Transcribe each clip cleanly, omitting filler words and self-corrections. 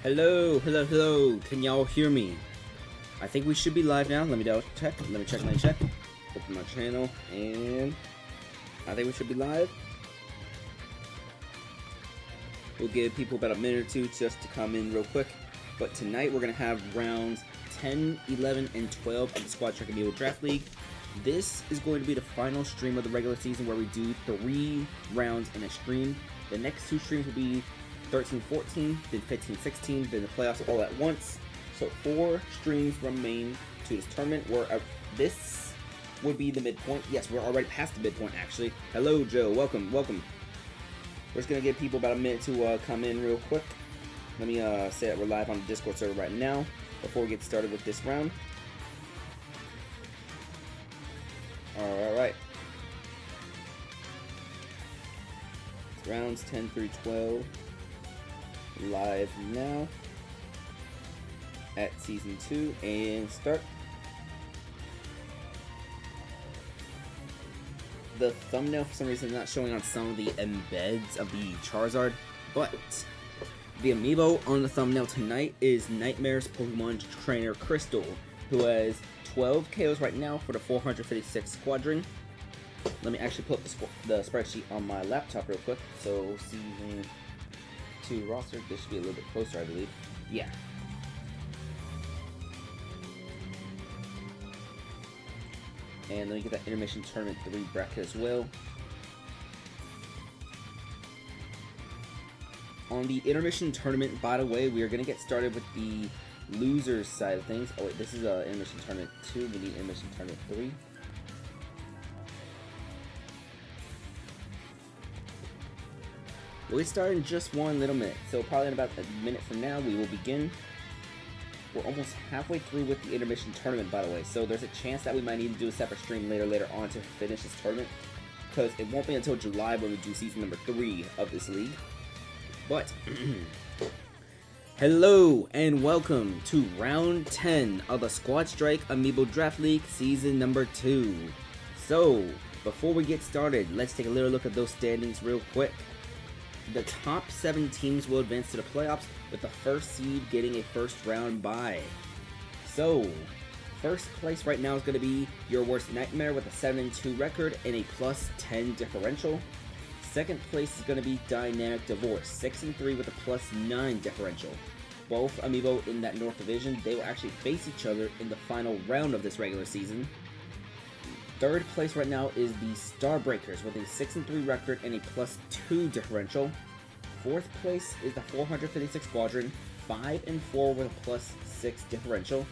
Hello. Can y'all hear me? I think we should be live now. Let me check. Let me check. Open my channel, and I think we should be live. We'll give people about a minute or two just to come in real quick. But tonight we're going to have rounds 10, 11, and 12 of the Squad Strike Amiibo Draft League. This is going to be the final stream of the regular season where we do 3 rounds in a stream. The next 2 streams will be 13-14, then 15-16, then the playoffs all at once. So 4 streams remain to this tournament. This would be the midpoint. Yes, we're already past the midpoint actually. Hello Joe, welcome. We're just gonna give people about a minute to come in real quick. Let me say that we're live on the Discord server right now before we get started with this round. Alright. Rounds 10 through 12 live now at season 2 and start. The thumbnail for some reason is not showing on some of the embeds of the Charizard, but the amiibo on the thumbnail tonight is Nightmare's Pokemon Trainer Crystal, who has 12 KOs right now for the 456 Squadron. Let me actually put the spreadsheet on my laptop real quick. So season 2 roster, this should be a little bit closer, I believe. Yeah. And let me get that Intermission Tournament 3 bracket as well. On the Intermission Tournament, by the way, we are going to get started with the losers side of things. Oh wait, this is Intermission Tournament 2. We need Intermission Tournament 3. We'll start in just 1 little minute. So probably in about a minute from now, we will begin. We're almost halfway through with the Intermission Tournament, by the way, so there's a chance that we might need to do a separate stream later on to finish this tournament, because it won't be until July when we do season number 3 of this league. But, hello and welcome to round 10 of the Squad Strike Amiibo Draft League season number 2. So, before we get started, let's take a little look at those standings real quick. The top 7 teams will advance to the playoffs, with the first seed getting a first round bye. So, first place right now is going to be Your Worst Nightmare with a 7-2 record and a +10 differential. Second place is going to be Dynamic Divorce, 6-3 with a +9 differential. Both amiibo in that North Division, they will actually face each other in the final round of this regular season. Third place right now is the Starbreakers with a 6-3 record and a +2 differential. Fourth place is the 456 Squadron, 5-4 with a +6 differential.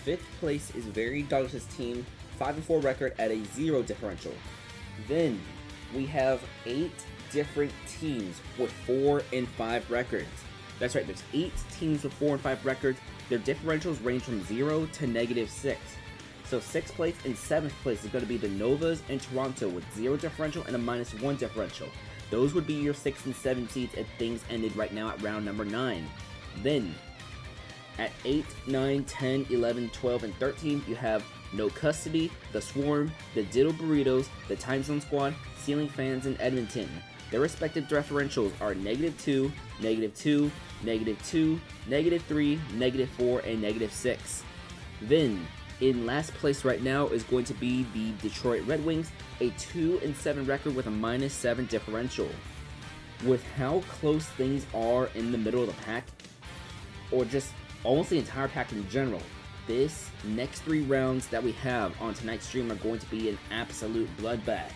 Fifth place is Very Douglas's team, 5-4 record at a 0 differential. Then we have 8 different teams with 4 and 5 records. That's right, there's 8 teams with 4 and 5 records. Their differentials range from 0 to -6. So 6th place and 7th place is going to be the Novas and Toronto with 0 differential and a -1 differential. Those would be your 6 and 7 seeds if things ended right now at round number 9. Then, at 8, 9, 10, 11, 12, and 13, you have No Custody, The Swarm, the Diddle Burritos, the Time Zone Squad, Ceiling Fans, and Edmonton. Their respective differentials are -2, -2, -2, -3, -4, and -6. Then, in last place right now is going to be the Detroit Red Wings, a 2-7 record with a -7 differential. With how close things are in the middle of the pack, or just almost the entire pack in general, this next 3 rounds that we have on tonight's stream are going to be an absolute bloodbath.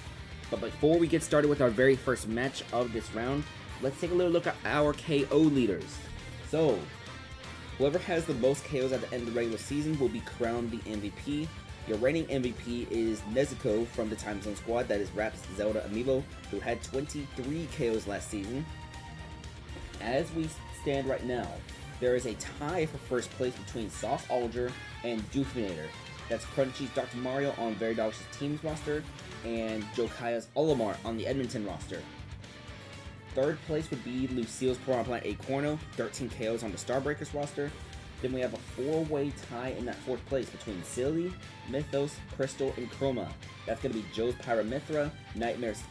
But before we get started with our very first match of this round, let's take a little look at our KO leaders. So, whoever has the most KOs at the end of the regular season will be crowned the MVP. Your reigning MVP is Nezuko from the Time Zone Squad, that is Rap's Zelda amiibo, who had 23 KOs last season. As we stand right now, there is a tie for first place between Sauce Alger and Doofinator. That's Crunchy's Dr. Mario on Very Dogs' team's roster, and Jokaya's Olimar on the Edmonton roster. Third place would be Lucille's Piranha Plant Acorno, 13 KOs on the Starbreakers roster. Then we have a 4-way tie in that 4th place between Silly, Mythos, Crystal, and Chroma. That's going to be Joe's Pyramithra, Nightmare's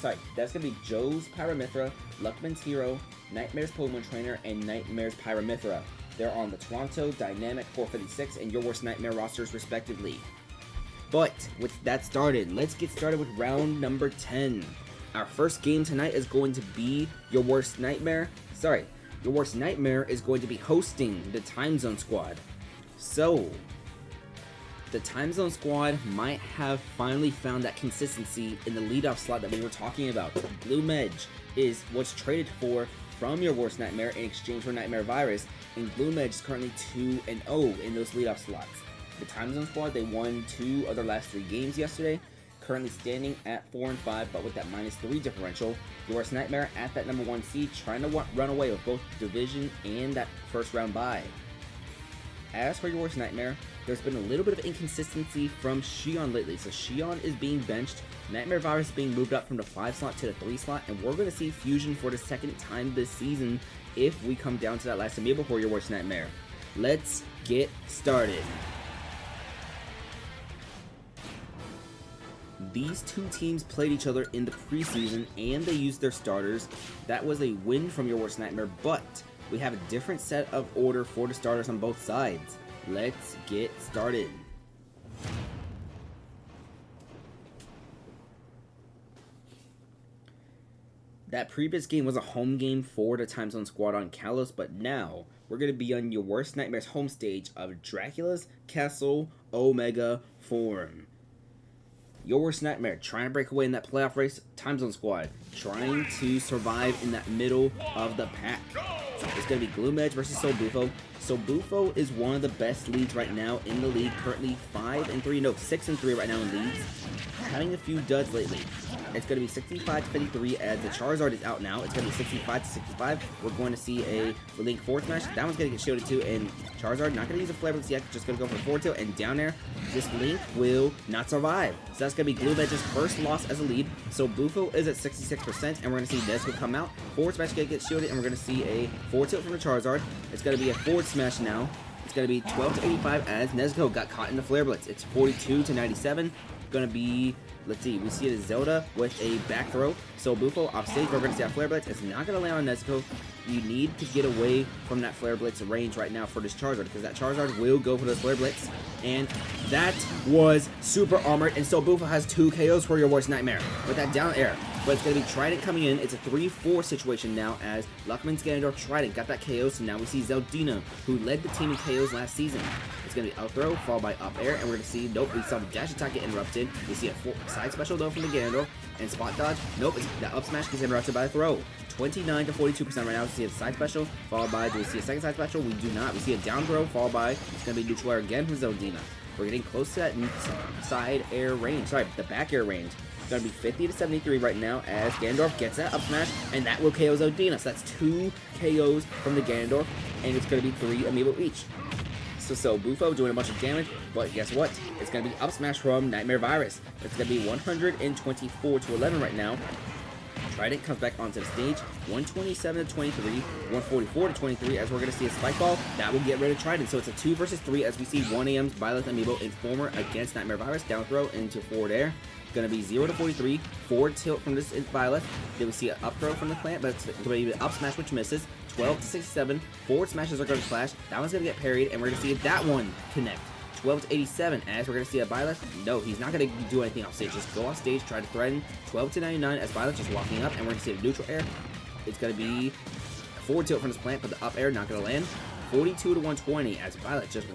Sorry, that's going to be Joe's Pyramithra, Luckman's Hero, Nightmare's Pokemon Trainer, and Nightmare's Pyramithra. They're on the Toronto, Dynamic, 456, and Your Worst Nightmare rosters respectively. But with that started, let's get started with round number 10. Our first game tonight is going to be Your Worst Nightmare. Your Worst Nightmare is going to be hosting the Time Zone Squad. So, the Time Zone Squad might have finally found that consistency in the leadoff slot that we were talking about. Blue Medj is what's traded for from Your Worst Nightmare in exchange for Nightmare Virus, and Blue Medj is currently 2-0 in those leadoff slots. The Time Zone Squad, they won 2 of their last 3 games yesterday, currently standing at 4-5, but with that -3 differential. Your Worst Nightmare at that number 1 seed, trying to run away with both division and that first round bye. As for Your Worst Nightmare, there's been a little bit of inconsistency from Xion lately. So Xion is being benched, Nightmare Virus being moved up from the 5 slot to the 3 slot, and we're going to see Fusion for the second time this season if we come down to that last Amiibo for Your Worst Nightmare. Let's get started. These two teams played each other in the preseason and they used their starters. That was a win from Your Worst Nightmare, but we have a different set of order for the starters on both sides. Let's get started. That previous game was a home game for the Time Zone Squad on Kalos, but now we're going to be on Your Worst Nightmare's home stage of Dracula's Castle Omega Form. Your Worst Nightmare trying to break away in that playoff race. Time Zone Squad trying to survive in that middle of the pack. It's going to be Blue Medj versus Sobufo. Sobufo is one of the best leads right now in the league, currently 6-3 right now in leads, having a few duds lately. It's going to be 65-53 as the Charizard is out now. It's going to be 65-65. We're going to see a Link forward smash. That one's going to get shielded too, and Charizard not going to use a Flare Blitz yet, just going to go for forward tilt, and down there, this Link will not survive. So that's going to be Blue Medj's first loss as a lead. So Bufo is at 66%, and we're going to see Nesco come out. Forward smash going to get shielded, and we're going to see a forward tilt from the Charizard. It's going to be a forward smash now. It's going to be 12-85 as Nesco got caught in the Flare Blitz. It's 42-97. Going to be, let's see, we see it as Zelda with a back throw. So Bufo off stage, we're going to see a Flare Blitz. It's not going to land on Nesco. You need to get away from that Flare Blitz range right now for this Charizard, because that Charizard will go for the Flare Blitz. And that was super armored, and so Bufo has 2 KOs for Your Worst Nightmare with that down air. But it's going to be Trident coming in. It's a 3-4 situation now as Luckman's Ganondorf Trident got that KO, so now we see Zeldina, who led the team in KOs last season. It's going to be up throw, followed by up air, and we're going to see, nope, we saw the dash attack get interrupted. We see a side special though from the Ganondorf, and spot dodge, nope, the up smash gets interrupted by a throw. 29-42% right now. We see a side special, followed by, do we see a second side special? We do not. We see a down throw, followed by, it's going to be neutral air again from Zeldina. We're getting close to that side air range, sorry, the back air range. It's going to be 50-73 right now as Ganondorf gets that up smash, and that will KO Zeldina. So that's 2 KOs from the Ganondorf, and it's going to be 3 Amiibo each. So Bufo doing a bunch of damage, but guess what? It's going to be up smash from Nightmare Virus. It's going to be 124-11 right now. Trident comes back onto the stage, 127-23, 144-23, as we're going to see a Spike Ball. That will get rid of Trident. So it's a 2 versus 3 as we see 1AM's Violet Amiibo Informer against Nightmare Virus. Down throw into forward air. Going to be 0-43, forward tilt from this Violet. Then we see an up throw from the plant, but it's going to be an up smash which misses. 12-67, forward smashes are going to clash. That one's going to get parried, and we're going to see that one connect. 12-87, as we're going to see a Violet. No, he's not going to do anything off stage. Just go off stage, try to threaten. 12-99 as Violet just walking up, and we're going to see a neutral air. It's going to be a forward tilt from this plant, but the up air not going to land. 42-120 as Violet just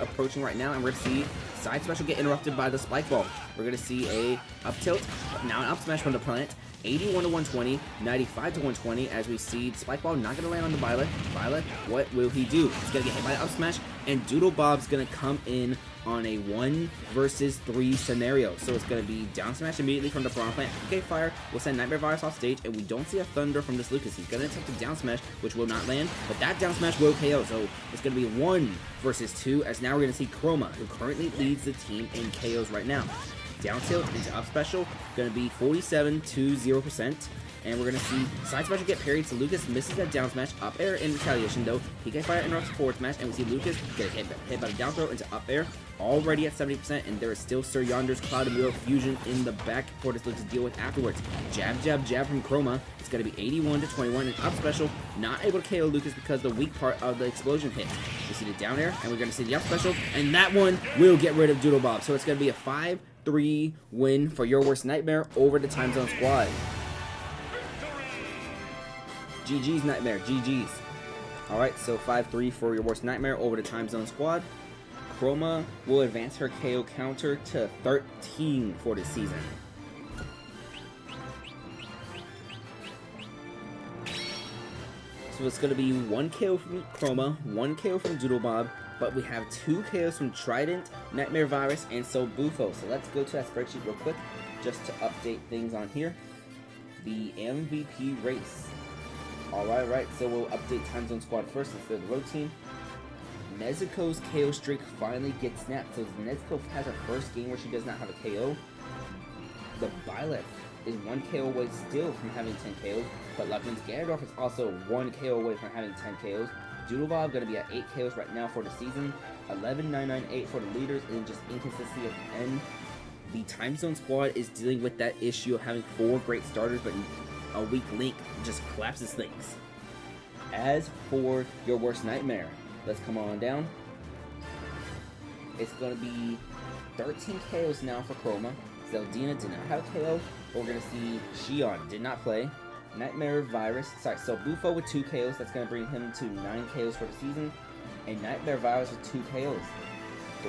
approaching right now, and we're going to see side special get interrupted by the Spike Ball. We're going to see a up tilt, now an up smash from the plant. 81-120, 95-120 as we see Spike Ball not going to land on the Violet. Violet, what will he do? He's going to get hit by the up smash, and Doodle Bob's going to come in on a 1 versus 3 scenario. So it's going to be down smash immediately from the Piranha Plant. Okay, fire will send Nightmare Virus off stage, and we don't see a Thunder from this Lucas. He's going to attempt a down smash, which will not land, but that down smash will KO. So it's going to be 1 versus 2, as now we're going to see Chroma, who currently leads the team in KOs right now. Down tilt into up special, going to be 47-0%. And we're going to see side special get parried, so Lucas misses that down smash, up air in retaliation though. PK Fire interrupts forward smash, and we see Lucas get hit by the down throw into up air, already at 70%, and there is still Sir Yonder's Cloud and Wheel Fusion in the back for this Lucas to deal with afterwards. Jab, jab, jab from Chroma. It's going to be 81 to 21, and up special, not able to KO Lucas because the weak part of the explosion hit. We see the down air, and we're going to see the up special, and that one will get rid of Doodle Bob. So it's going to be a 5-3 win for Your Worst Nightmare over the Time Zone Squad. GG's Nightmare, GG's. Alright, so 5-3 for Your Worst Nightmare over the Time Zone Squad. Chroma will advance her KO counter to 13 for this season. So it's going to be 1 KO from Chroma, 1 KO from Doodle Bob, but we have 2 KOs from Trident, Nightmare Virus, and So Bufo. So let's go to that spreadsheet real quick just to update things on here. The MVP race. Alright, so we'll update Time Zone Squad first instead of the road team. Nezuko's KO streak finally gets snapped. So Nezuko has her first game where she does not have a KO. The Byleth is 1 KO away still from having 10 KOs, but Luckman's Ganondorf is also 1 KO away from having 10 KOs. Doodle Bob going to be at 8 KOs right now for the season. 11,998 for the leaders, and just inconsistency at the end. The Time Zone Squad is dealing with that issue of having 4 great starters, but a weak link just collapses things. As for Your Worst Nightmare, let's come on down. It's going to be 13 KOs now for Chroma. Zeldina did not have a KO. We're going to see Shion did not play. Nightmare Virus, so Bufo with 2 KOs. That's going to bring him to 9 KOs for the season. And Nightmare Virus with 2 KOs.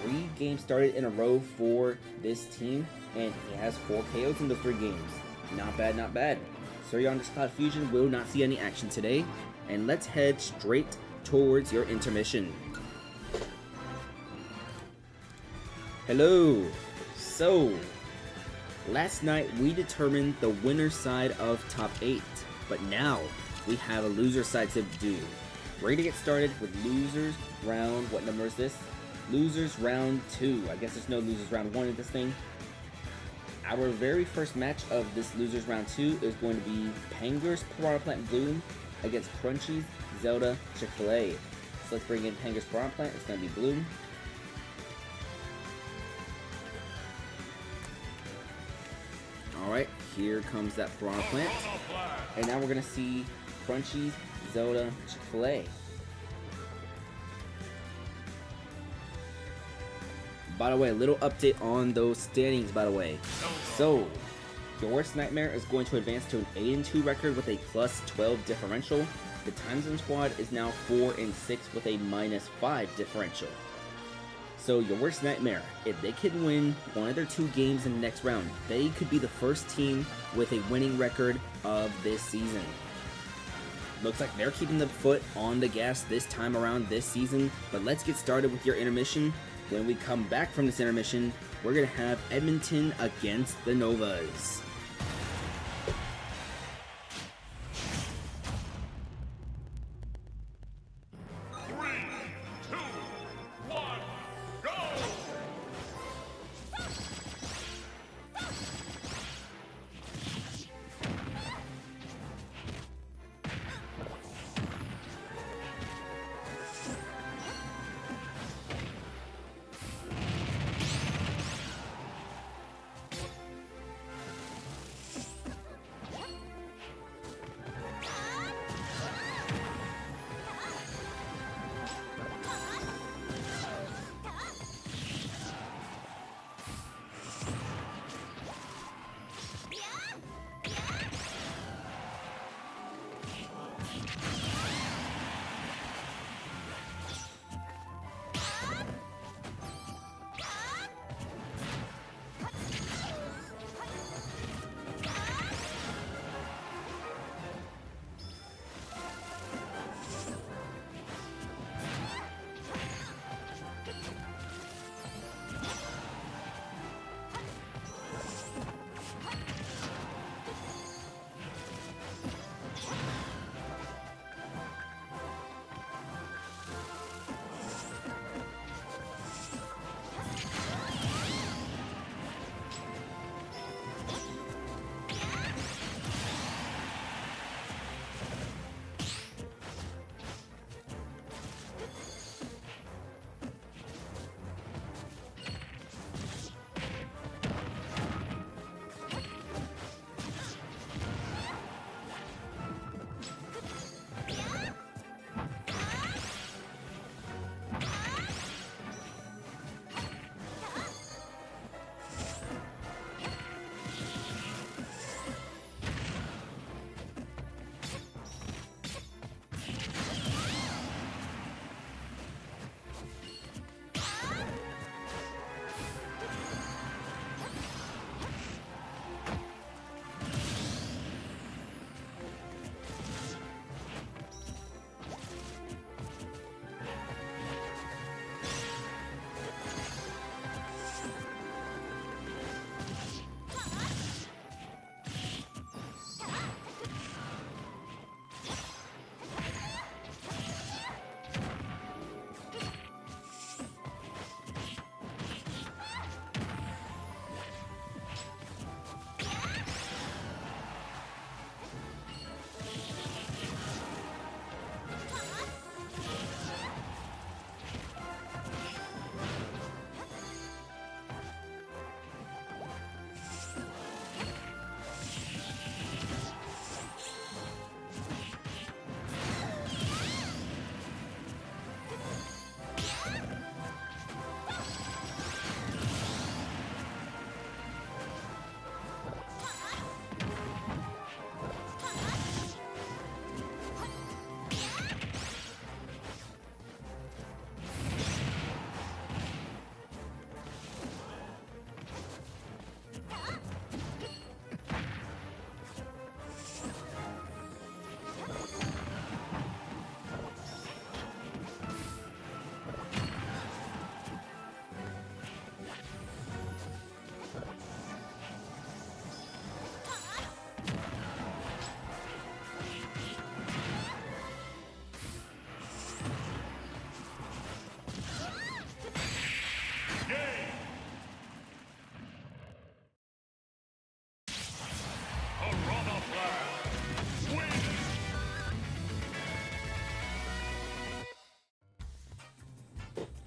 3 games started in a row for this team, and he has 4 KOs in those 3 games. Not bad, not bad. Sir Yonder's Cloud Fusion will not see any action today. And let's head straight towards your intermission. Hello. So, last night we determined the winner side of top 8, but now we have a loser side to do. Ready to get started with losers round, what number is this? Losers round 2. I guess there's no losers round 1 in this thing. Our very first match of this losers round 2 is going to be Panger's Piranha Plant Bloom against Crunchy's Zelda Chick-fil-A. So let's bring in Panger's Piranha Plant. It's going to be Bloom. Alright, here comes that Piranha Plant. And now we're going to see Crunchy's Zelda Chick-fil-A. By the way, a little update on those standings, by the way. So, Your Worst Nightmare is going to advance to an 8-2 record with a plus 12 differential. The Time Zone Squad is now 4-6 with a minus 5 differential. So, Your Worst Nightmare, if they can win one of their 2 games in the next round, they could be the first team with a winning record of this season. Looks like they're keeping the foot on the gas this time around this season, but let's get started with your intermission. When we come back from this intermission, we're going to have Edmonton against the Novas.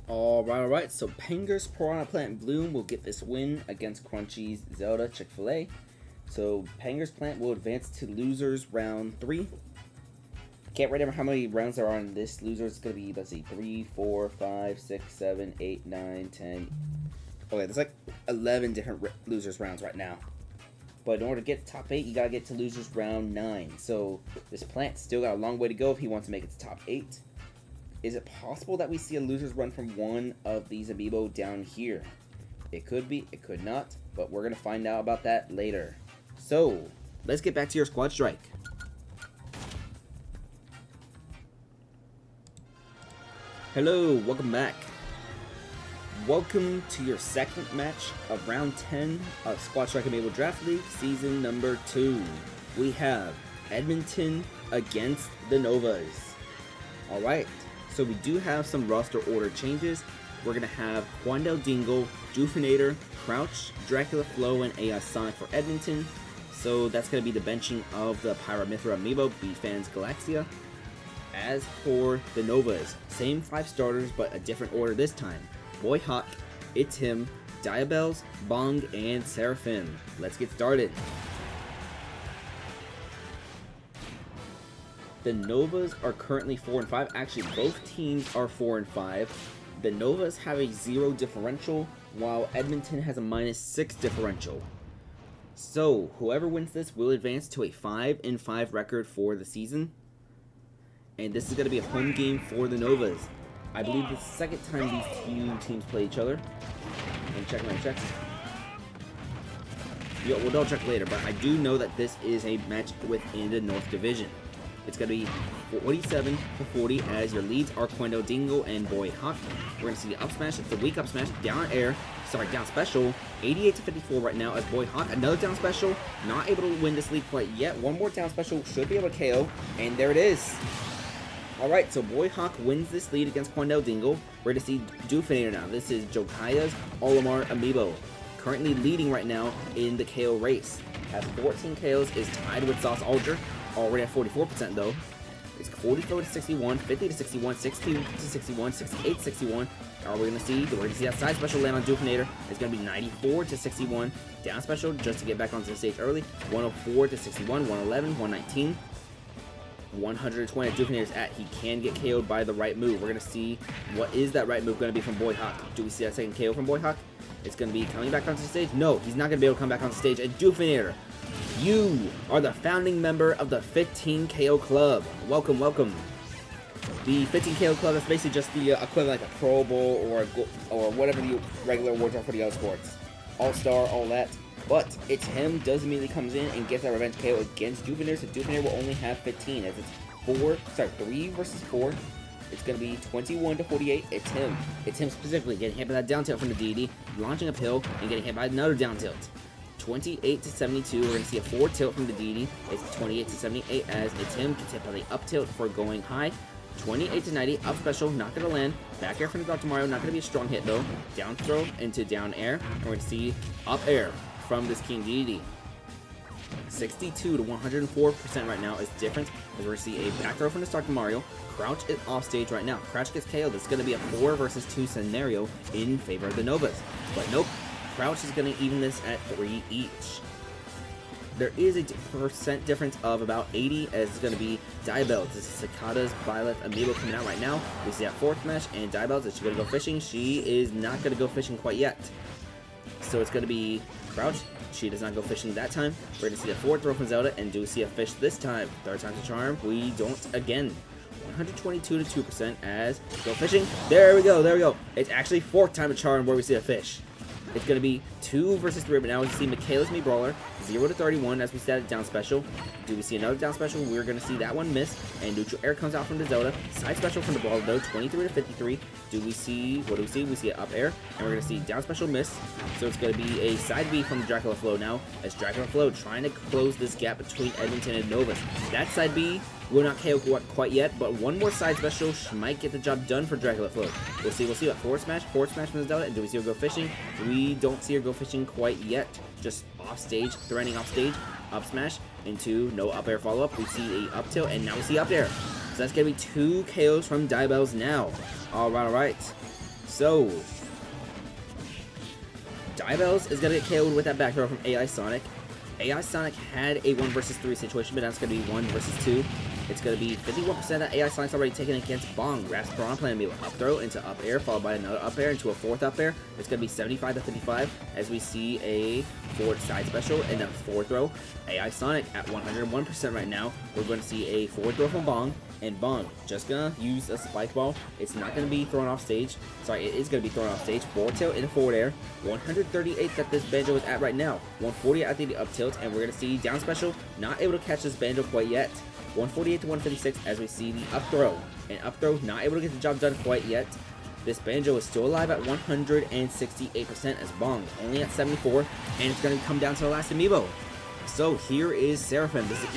Alright, so Penger's Piranha Plant Bloom will get this win against Crunchy's Zelda Chick-fil-A. So Penger's Plant will advance to losers round 3. Can't remember how many rounds there are on this. Losers is going to be, let's see, 3, 4, 5, 6, 7, 8, 9, 10. Okay, there's like 11 different losers rounds right now. But in order to get to top 8, you got to get to losers round 9. So this plant still got a long way to go if he wants to make it to top 8. Is it possible that we see a losers run from one of these amiibo down here? It could be, it could not, but we're going to find out about that later. So, let's get back to your squad strike. Hello, welcome back. Welcome to your second match of round 10 of Squad Strike Amiibo Draft League season number 2. We have Edmonton against the Novas. Alright, so we do have some roster order changes. We're going to have Quandale Dingle, Doofinator, Crouch, Dracula Flow, and AI Sonic for Edmonton. So that's going to be the benching of the Pyramithra Amiibo, B-Fans Galaxia. As for the Novas, same 5 starters, but a different order this time. Boy Hawk, It's Him, Diabells, Bong, and Seraphim. Let's get started. The Novas are currently 4 and 5. Actually, both teams are 4 and 5. The Novas have a 0 differential, while Edmonton has a -6 differential. So, whoever wins this will advance to a 5 and 5 record for the season. And this is going to be a home game for the Novas. I believe it's the second time these two teams play each other. Check. We'll double check later, but I do know that this is a match within the North Division. It's going to be 47-40 as your leads are Quandale Dingle and Boy Hawk. We're going to see the up smash. It's the weak up smash. Down special. 88-54 right now as Boy Hawk. Another down special. Not able to win this lead quite yet. One more down special. Should be able to KO. And there it is. Alright, so Boy Hawk wins this lead against Quandale Dingle. We're going to see Doofinator now. This is Jokaya's Olimar Amiibo. Currently leading right now in the KO race. Has 14 KOs, is tied with Sauce Alger. Already at 44% though. It's 44-61, 50-61, 60-61, 68-61. Are we gonna see? We're gonna see that side special land on Doofinator. It's gonna be 94-61. Down special just to get back onto the stage early. 104-61, 111, 119. 120 at Doofinator's at. He can get KO'd by the right move. We're gonna see what is that right move gonna be from Boy Hawk. Do we see that second KO from Boy Hawk? It's gonna be coming back onto the stage. No, he's not gonna be able to come back on the stage. And Doofinator, you are the founding member of the 15 KO Club. Welcome, welcome. The 15 KO Club is basically just the equivalent like a Pro Bowl or whatever the regular awards are for the other sports. All-Star, all that. But It's Him does immediately comes in and gets that revenge KO against Doofinator, so Doofinator will only have 15 as it's 3 versus 4. It's going to be 21-48. It's Him. It's Him specifically getting hit by that down tilt from the DD, launching uphill, and getting hit by another down tilt. 28-72. We're going to see a 4 tilt from the DD. It's 28-78 as It's Him gets hit by the up tilt for going high. 28-90. Up special, not going to land. Back air from the Dr. Mario, not going to be a strong hit though. Down throw into down air. And we're going to see up air from this King DD. 62-104% right now is different as we're going to see a back throw from the Dr. Mario. Crouch is off stage right now. Crouch gets KO'd. This is going to be a 4 versus 2 scenario in favor of the Novas. But nope. Crouch is going to even this at 3 each. There is a percent difference of about 80 as it's going to be Diabells. This is Cicada's Violet Amiibo coming out right now. We see that 4th match, and Diabells, is she going to go fishing? She is not going to go fishing quite yet. So it's going to be Crouch. She does not go fishing that time. We're going to see a 4th throw from Zelda, and do we see a fish this time? 3rd time's a charm. We don't again. 122-2% as go fishing. There we go. It's actually 4th time a charm where we see a fish. It's going to be 2 versus 3, but now we see Michaela's Me Brawler, 0-31 as we set it down special. Do we see another down special? We're going to see that one miss, and neutral air comes out from the Zelda. Side special from the Brawler though, 23-53. Do we see, what do we see? We see an up air, and we're going to see down special miss. So it's going to be a side B from Dracula Flow now, as Dracula Flow trying to close this gap between Edmonton and Novas. That side B will not KO quite yet, but one more side special might get the job done for Dracula Float. We'll see. A forward smash from the Zelda. And do we see her go fishing? We don't see her go fishing quite yet. Just off stage, threatening off stage. Up smash into no up air follow up. We see a up tilt, and now we see up air. So that's gonna be 2 KOs from Diabells now. All right. So, Diabell's is going to get KO'd with that back throw from AI Sonic. AI Sonic had a 1 versus 3 situation, but now it's going to be 1 versus 2. It's going to be 51% that AI Sonic's already taken against Bong. Grasp Piranha Plant Amiibo up throw into up air, followed by another up air into a fourth up air. It's going to be 75 to 55 as we see a forward side special and then forward throw. AI Sonic at 101% right now. We're going to see a forward throw from Bong. And Bong just going to use a spike ball. It's not going to be thrown off stage. Sorry, it is going to be thrown off stage. Forward tilt into forward air. 138 that this Banjo is at right now. 140 at the up tilt. And we're going to see down special. Not able to catch this Banjo quite yet. 148 to 156 as we see the up throw. And up throw not able to get the job done quite yet. This Banjo is still alive at 168% as Bong only at 74. And it's going to come down to the last Amiibo. So here is Seraphim. This is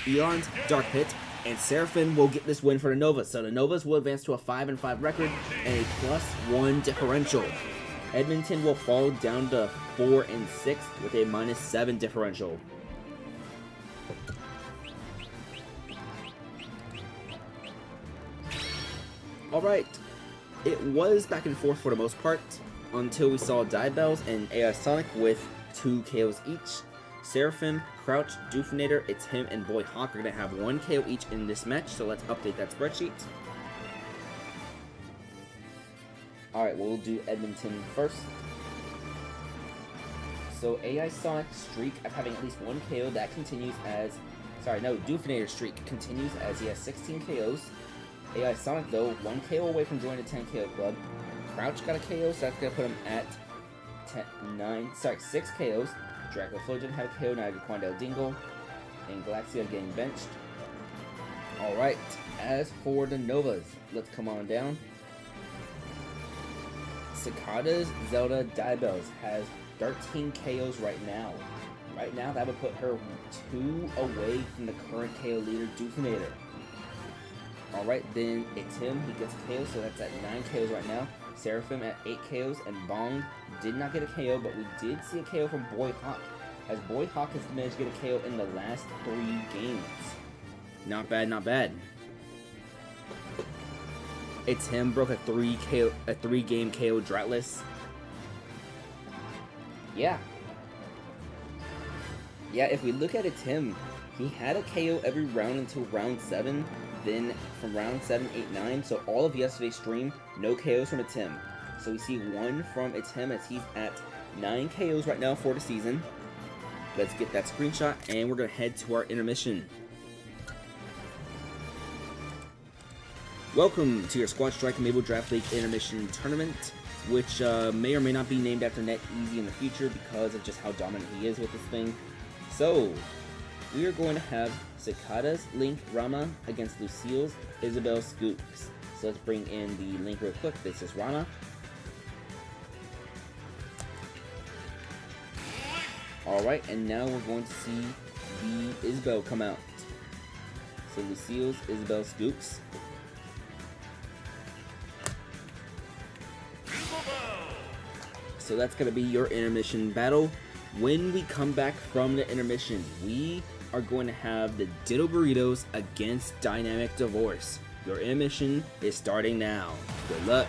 Eon's Dark Pit. And Seraphim will get this win for the Novas. So the Novas will advance to a 5-5 record and a +1 differential. Edmonton will fall down to 4-6 with a -7 differential. Alright, it was back and forth for the most part until we saw Diabell's and AI Sonic with 2 KOs each. Seraphim, Crouch, Doofinator, It's Him, and Boy Hawk are going to have 1 KO each in this match, so let's update that spreadsheet. Alright, we'll do Edmonton first. So AI Sonic's streak of having at least 1 KO, that continues as... Sorry, no, Doofinator's streak continues as he has 16 KOs. AI Sonic, though, 1 KO away from joining the 10 KO club. Crouch got a KO, so that's going to put him at 6 KOs. Draco Flow didn't have a KO, now Quandale Dingle. And Galaxia getting benched. Alright, as for the Novas, let's come on down. Cicada's Zelda Diabell's has 13 KOs right now. Right now, that would put her 2 away from the current KO leader, Doofinator. Alright, then it's him. He gets a KO, so that's at 9 KOs right now. Seraphim at 8 KOs, and Bong did not get a KO, but we did see a KO from Boy Hawk, as Boy Hawk has managed to get a KO in the last 3 games. Not bad, not bad. It's him, broke a 3-game KO droughtless. Yeah, if we look at It's Him, he had a KO every round until round 7. Then from round 7, 8, 9, so all of yesterday's stream, no KOs from It's Him. So we see 1 from It's Him as he's at 9 KOs right now for the season. Let's get that screenshot and we're going to head to our intermission. Welcome to your Squad Strike Amiibo Draft League Intermission Tournament, which may or may not be named after Net Easy in the future because of just how dominant he is with this thing. So, we are going to have Cicada's Link Rama against Lucille's Isabelle Scoops. So let's bring in the link real quick. This is Rana. Alright, and now we're going to see the Isabelle come out. So Lucille's Isabelle Scoops. So that's going to be your intermission battle. When we come back from the intermission, we are going to have the Ditto Burritos against Dynamic Divorce. Your intermission is starting now. Good luck.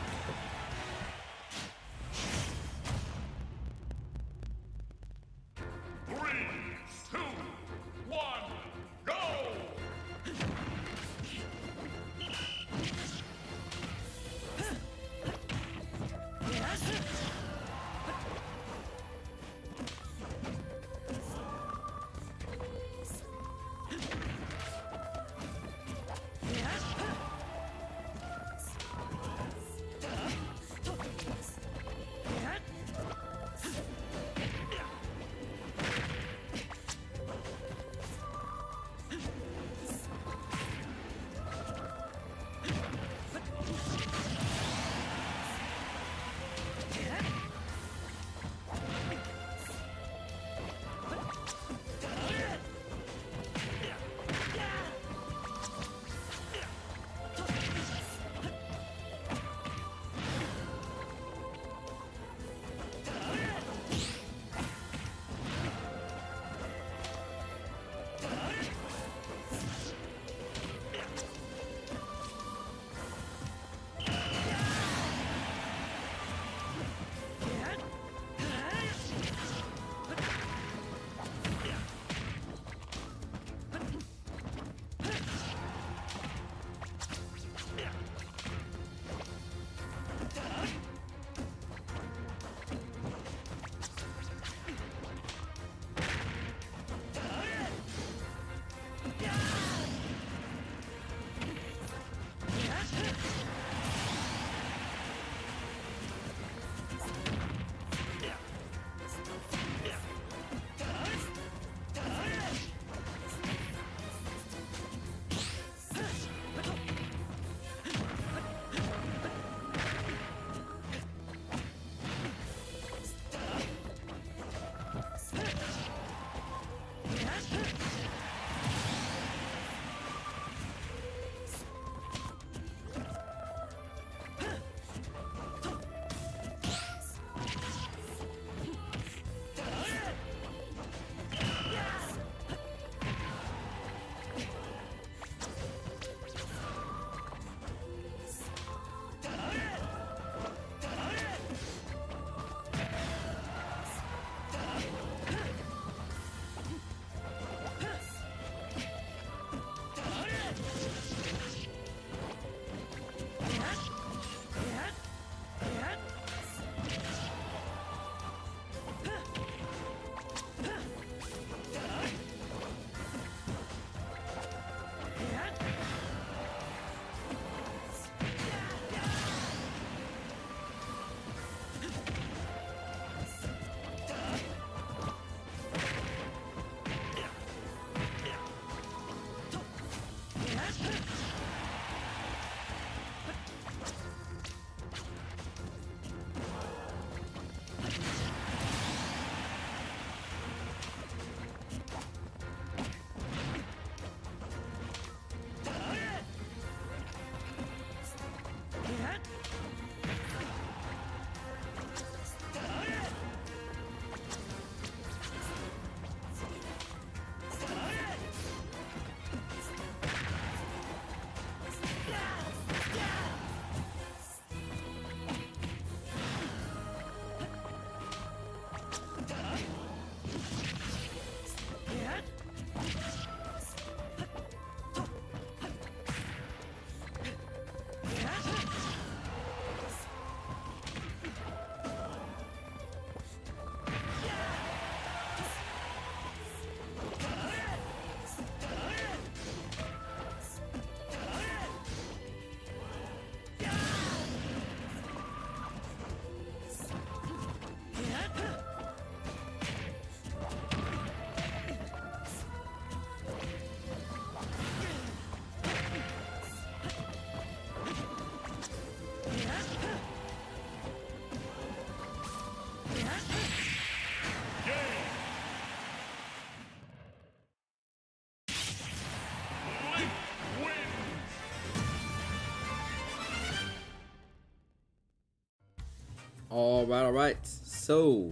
Alright. So,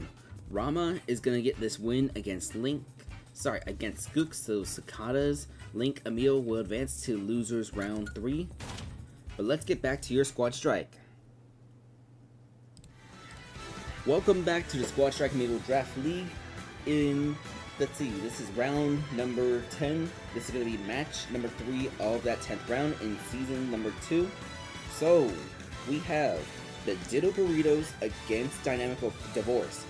Rama is going to get this win against against Skook. So, Cicadas, Link, Emil will advance to losers round 3. But let's get back to your Squad Strike. Welcome back to the Squad Strike Amiibo Draft League. Let's see, this is round number 10. This is going to be match number 3 of that 10th round in season number 2. So, we have the Ditto Burritos against Dynamic Divorce.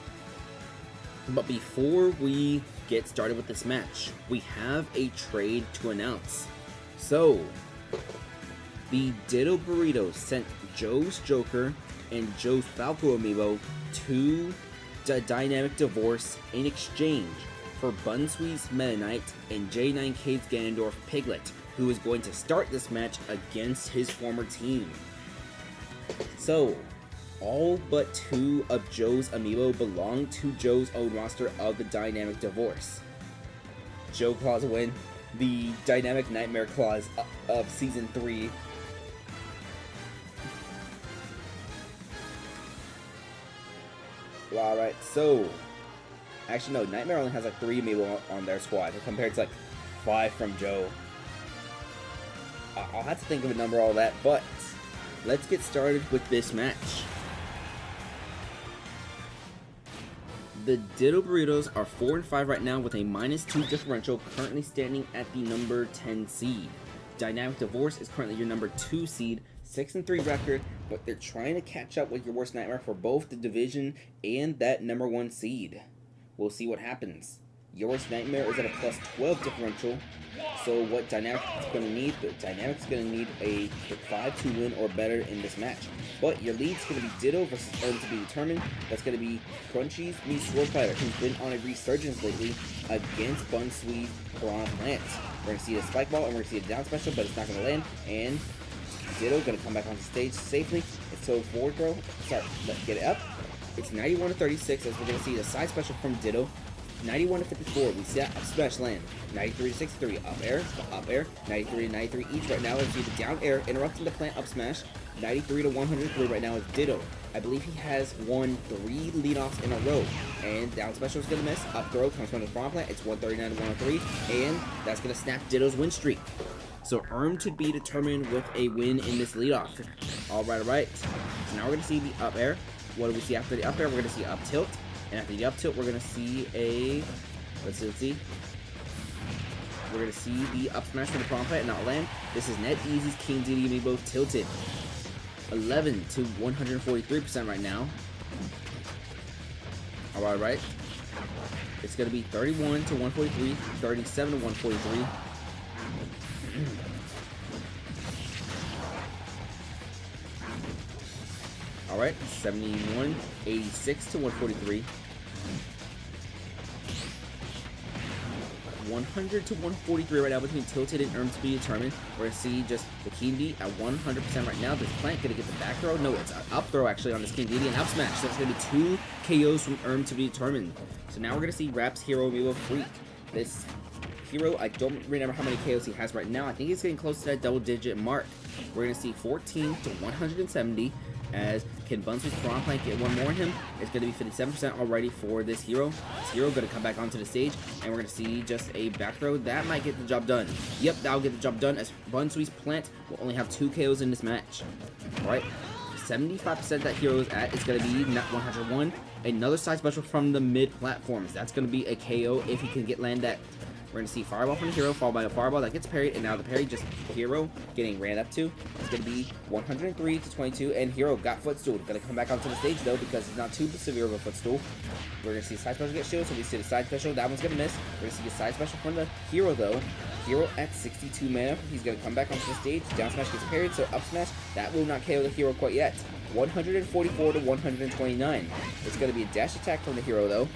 But before we get started with this match, we have a trade to announce. So, the Ditto Burritos sent Joe's Joker and Joe's Falco Amiibo to the Dynamic Divorce in exchange for Bunswee's Meta Knight and J9K's Ganondorf Piglet, who is going to start this match against his former team. So, all but 2 of Joe's Amiibo belong to Joe's own roster of the Dynamic Divorce. Joe Claws win, the Dynamic Nightmare Claws of Season 3. Alright, so... Actually, no, Nightmare only has like 3 Amiibo on their squad, compared to like 5 from Joe. I'll have to think of a number, all that, but let's get started with this match. The Ditto Burritos are 4 and 5 right now with a -2 differential, currently standing at the number 10 seed. Dynamic Divorce is currently your number 2 seed, 6 and 3 record, but they're trying to catch up with your worst nightmare for both the division and that number 1 seed. We'll see what happens. Your worst nightmare is at a +12 differential, so what Dynamic is going to need, the Dynamic's going to need a 5 to win or better in this match. But your lead's going to be Ditto versus Earn to be determined. That's going to be Crunchy's meets Sword Fighter, who's been on a resurgence lately against Bunsweet Piranha Plant. We're going to see a Spike Ball and we're going to see a down special, but it's not going to land. And Ditto going to come back onto stage safely. It's so forward throw. Sorry, let's get it up. It's 91 to 36 as we're going to see the side special from Ditto. 91 to 54, we see that up smash land. 93 to 63, up air, 93 to 93 each right now. Let's see the down air, interrupting the plant up smash. 93 to 103 right now is Ditto. I believe he has won 3 leadoffs in a row. And down special is going to miss. Up throw comes from the front plant. It's 139 to 103. And that's going to snap Ditto's win streak. So Erm to be determined with a win in this leadoff. Alright. So now we're going to see the up air. What do we see after the up air? We're going to see up tilt. And after the up tilt, we're going to see a... Let's see. We're going to see the up smash from the prom plant and not land. This is NetEasy's King Dedede Amiibo tilted. 11 to 143% right now. Alright. It's going to be 31 to 143, 37 to 143. Alright, 71, 86 to 143. 100 to 143 right now between Tilted and Erm to be determined. We're going to see just the King Dedede at 100% right now. This plant going to get the back throw? No, it's an up throw actually on this King Dedede and up smash. So it's going to be 2 KOs from Erm to be determined. So now we're going to see Rap's Hero Amiibo Freak. This hero, I don't remember how many KOs he has right now. I think he's getting close to that double-digit mark. We're going to see 14 to 170. As can Bunsweet's Piranha Plant get one more in him? It's going to be 57% already for this hero. This hero going to come back onto the stage, and we're going to see just a back throw. That might get the job done. Yep, that'll get the job done, as Bunsweet's Plant will only have 2 KOs in this match. Alright, 75% that hero is at is going to be 101. Another side special from the mid platforms. That's going to be a KO if he can get land that. We're going to see Fireball from the hero, followed by a Fireball that gets parried, and now the parry just hero getting ran up to. It's going to be 103 to 22, and hero got footstool. Going to come back onto the stage, though, because it's not too severe of a footstool. We're going to see side special get shield, so we see the side special. That one's going to miss. We're going to see a side special from the hero, though. Hero at 62 mana. He's going to come back onto the stage. Down smash gets parried, so up smash. That will not KO the hero quite yet. 144 to 129. It's going to be a dash attack from the hero, though.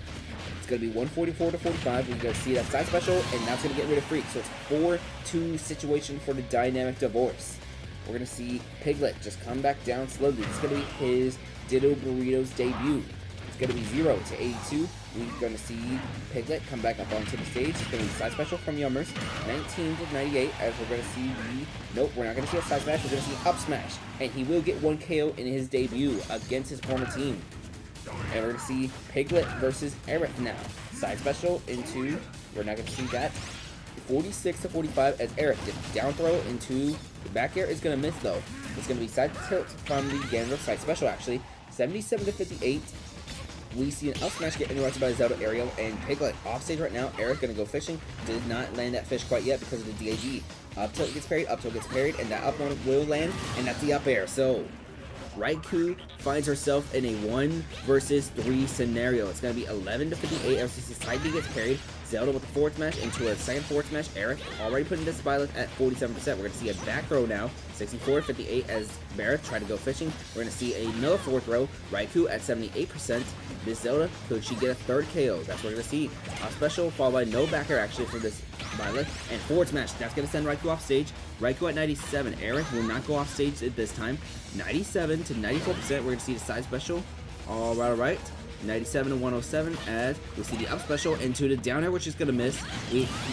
It's going to be 144 to 45. We're going to see that side special, and that's going to get rid of Freak. So it's a 4-2 situation for the Dynamic Divorce. We're going to see Piglet just come back down slowly. It's going to be his Ditto Burritos debut. It's going to be 0 to 82. We're going to see Piglet come back up onto the stage. It's going to be side special from Yummers. 19 to 98, as we're going to see the... Nope, we're not going to see a side smash. We're going to see up smash. And he will get 1 KO in his debut against his former team. And we're going to see Piglet versus Aerith now. Side special into, we're not going to see that. 46 to 45 as Aerith gets down throw into the back air is going to miss though. It's going to be side tilt from the Ganondorf side special actually. 77 to 58. We see an up smash get interrupted by Zelda aerial and Piglet off stage right now. Aerith going to go fishing. Did not land that fish quite yet because of the DAG. Up tilt gets parried, up tilt gets parried, and that up one will land, and that's the up air. So Raikou finds herself in a 1 versus 3 scenario. It's going to be 11 to 58 ever since the side B gets parried. Zelda with the forward smash into a second forward smash. Aerith already putting this Violet at 47%. We're going to see a back throw now, 64 to 58 as Barrett tried to go fishing. We're going to see another forward throw. Raikou at 78%. This Zelda, could she get a third KO? That's what we're going to see. Off special, followed by no back air actually for this Violet. And forward smash, that's going to send Raikou off stage. Raikou at 97. Aerith will not go off stage at this time. 97 to 94%. We're going to see the side special. All right. 97 to 107 as we see the up special into the down air, which is going to miss.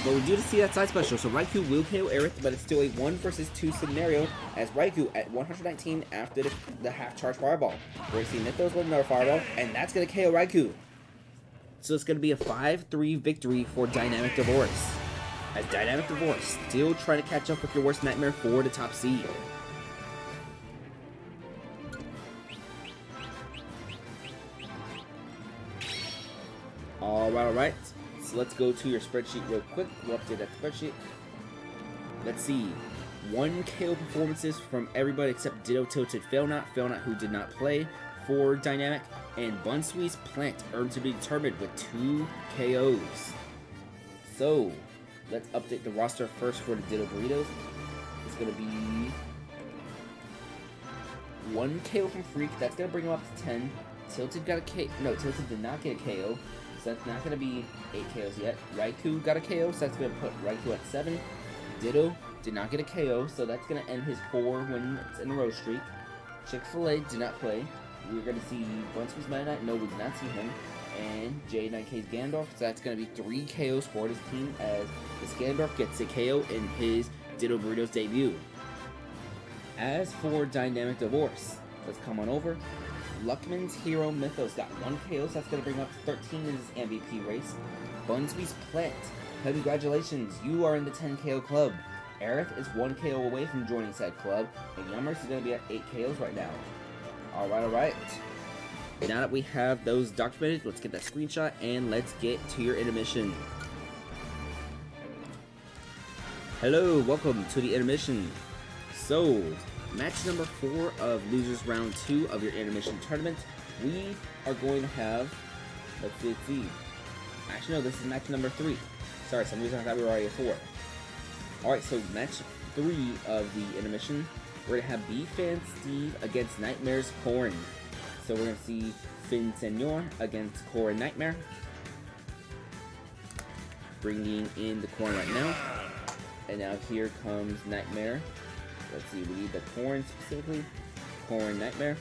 But we do see that side special, so Raikou will KO Aerith, but it's still a 1 versus 2 scenario as Raikou at 119 after the half charge fireball. We're going to see Mythos with another fireball, and that's going to KO Raikou. So it's going to be a 5-3 victory for Dynamic Divorce, as Dynamic Divorce still trying to catch up with your worst nightmare for the top seed. Alright. So let's go to your spreadsheet real quick. We'll update that spreadsheet. Let's see. 1 KO performances from everybody except Ditto Tilted Failnut who did not play for Dynamic, and Bunswee's Plant earned to be determined with 2 KOs. So let's update the roster first for the Ditto Burritos. It's gonna be 1 KO from Freak. That's gonna bring him up to 10. Tilted got a KO. No, Tilted did not get a KO. So that's not going to be 8 KOs yet. Raikou got a KO, so that's going to put Raikou at 7. Ditto did not get a KO, so that's going to end his 4 wins in a row streak. Chick-fil-A did not play. We're going to see Bunsky's Meta Knight. No, we did not see him. And J9K's Ganondorf, so that's going to be 3 KOs for his team as this Ganondorf gets a KO in his Ditto Burritos debut. As for Dynamic Divorce, let's come on over. Luckman's Hero Mythos got 1 KO, so that's going to bring him up to 13 in his MVP race. Bunsby's Plant, congratulations, you are in the 10 KO club. Aerith is 1 KO away from joining said club, and Yummers is going to be at 8 KOs right now. Alright. Now that we have those documented, let's get that screenshot and let's get to your intermission. Hello, welcome to the intermission. So, match number 4 of losers round 2 of your intermission tournament. We are going to have, let's see. Actually, no, this is match number 3. Sorry, some reason I thought we were already at 4. Alright, so match 3 of the intermission. We're going to have B-Fan Steve against Nightmare's Corrin. So we're going to see Finn Senor against Corrin Nightmare. Bringing in the Corrin right now. And now here comes Nightmare. Let's see, we need the Corrin specifically. Corrin Nightmare.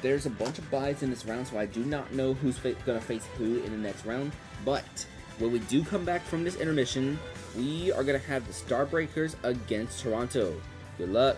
There's a bunch of buys in this round, so I do not know who's gonna face who in the next round. But when we do come back from this intermission, we are gonna have the Starbreakers against Toronto. Good luck.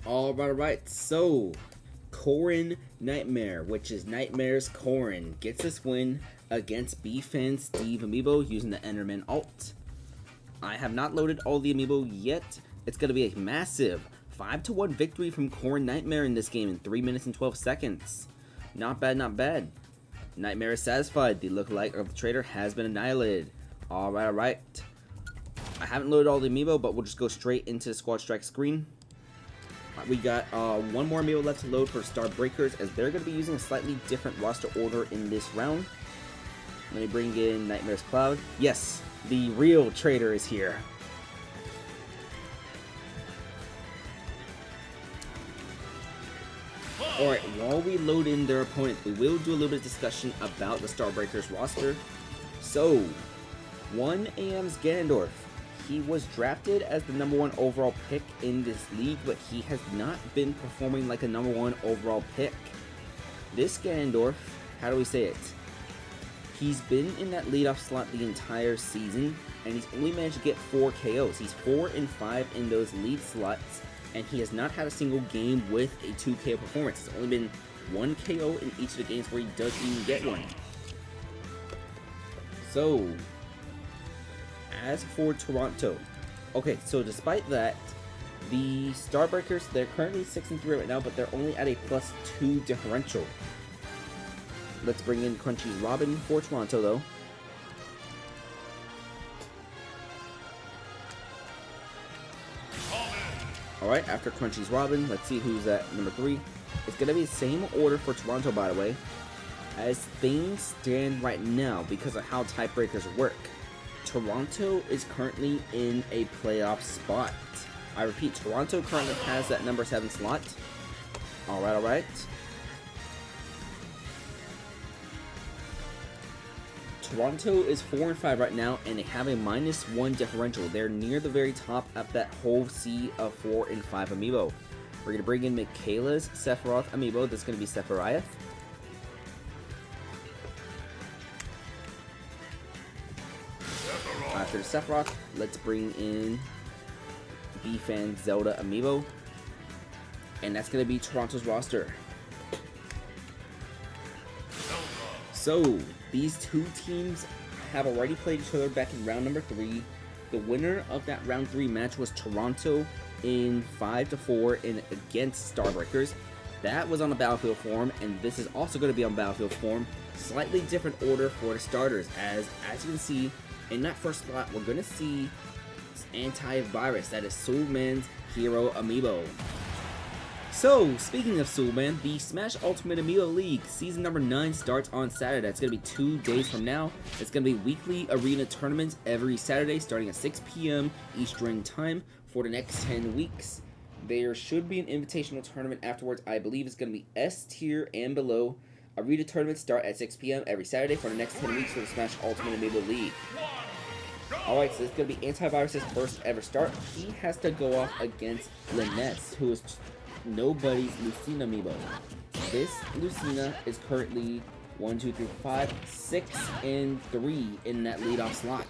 Alright, so Corrin Nightmare, which is Nightmare's Corrin, gets this win against B-Fan Steve Amiibo using the Enderman ult. I have not loaded all the Amiibo yet. It's going to be a massive 5-1 victory from Corrin Nightmare in this game in 3 minutes and 12 seconds. Not bad, not bad. Nightmare is satisfied. The lookalike of the trader has been annihilated. Alright. I haven't loaded all the Amiibo, but we'll just go straight into the Squad Strike screen. We got one more Amiibo left to load for Star Breakers, as they're going to be using a slightly different roster order in this round. Let me bring in Nightmare's Cloud. Yes, the real trader is here. Alright, while we load in their opponent, we will do a little bit of discussion about the Star Breakers roster. So, 1 AM's Ganondorf. He was drafted as the #1 overall pick in this league, but he has not been performing like a #1 overall pick. This Ganondorf, how do we say it? He's been in that leadoff slot the entire season, and he's only managed to get 4 KOs. He's 4 and 5 in those lead slots, and he has not had a single game with a 2 KO performance. It's only been 1 KO in each of the games where he does even get one. So, as for Toronto, okay, so despite that, the Starbreakers, they're currently 6-3 right now, but they're only at a +2 differential. Let's bring in Crunchy's Robin for Toronto, though. Alright, after Crunchy's Robin, let's see who's at number 3. It's going to be the same order for Toronto, by the way, as things stand right now because of how tiebreakers work. Toronto is currently in a playoff spot. I repeat, Toronto currently has that number 7 slot. Alright. Toronto is 4 and 5 right now, and they have a -1 differential. They're near the very top of that whole sea of 4 and 5 Amiibo. We're going to bring in Michaela's Sephiroth Amiibo. That's going to be Sephiroth. After the Sephiroth, let's bring in B-Fan Zelda Amiibo. And that's going to be Toronto's roster. So, these two teams have already played each other back in round number 3. The winner of that round 3 match was Toronto in 5-4 against Starbreakers. That was on the Battlefield form, and this is also going to be on Battlefield form. Slightly different order for the starters, as you can see, in that first slot, we're going to see Antivirus. That is SUAL's Hero Amiibo. So, speaking of SUAL, the Smash Ultimate Amiibo League Season number 9 starts on Saturday. It's going to be 2 days from now. It's going to be weekly arena tournaments every Saturday starting at 6 p.m. Eastern Time for the next 10 weeks. There should be an invitational tournament afterwards. I believe it's going to be S tier and below. Arena tournaments start at 6 p.m. every Saturday for the next 10 weeks for the Smash Ultimate Amiibo League. Alright, so it's going to be Antivirus' first ever start. He has to go off against Liness, who is nobody's Lucina Amiibo. This Lucina is currently 1, 2, 3, 5, 6, and 3 in that leadoff slot.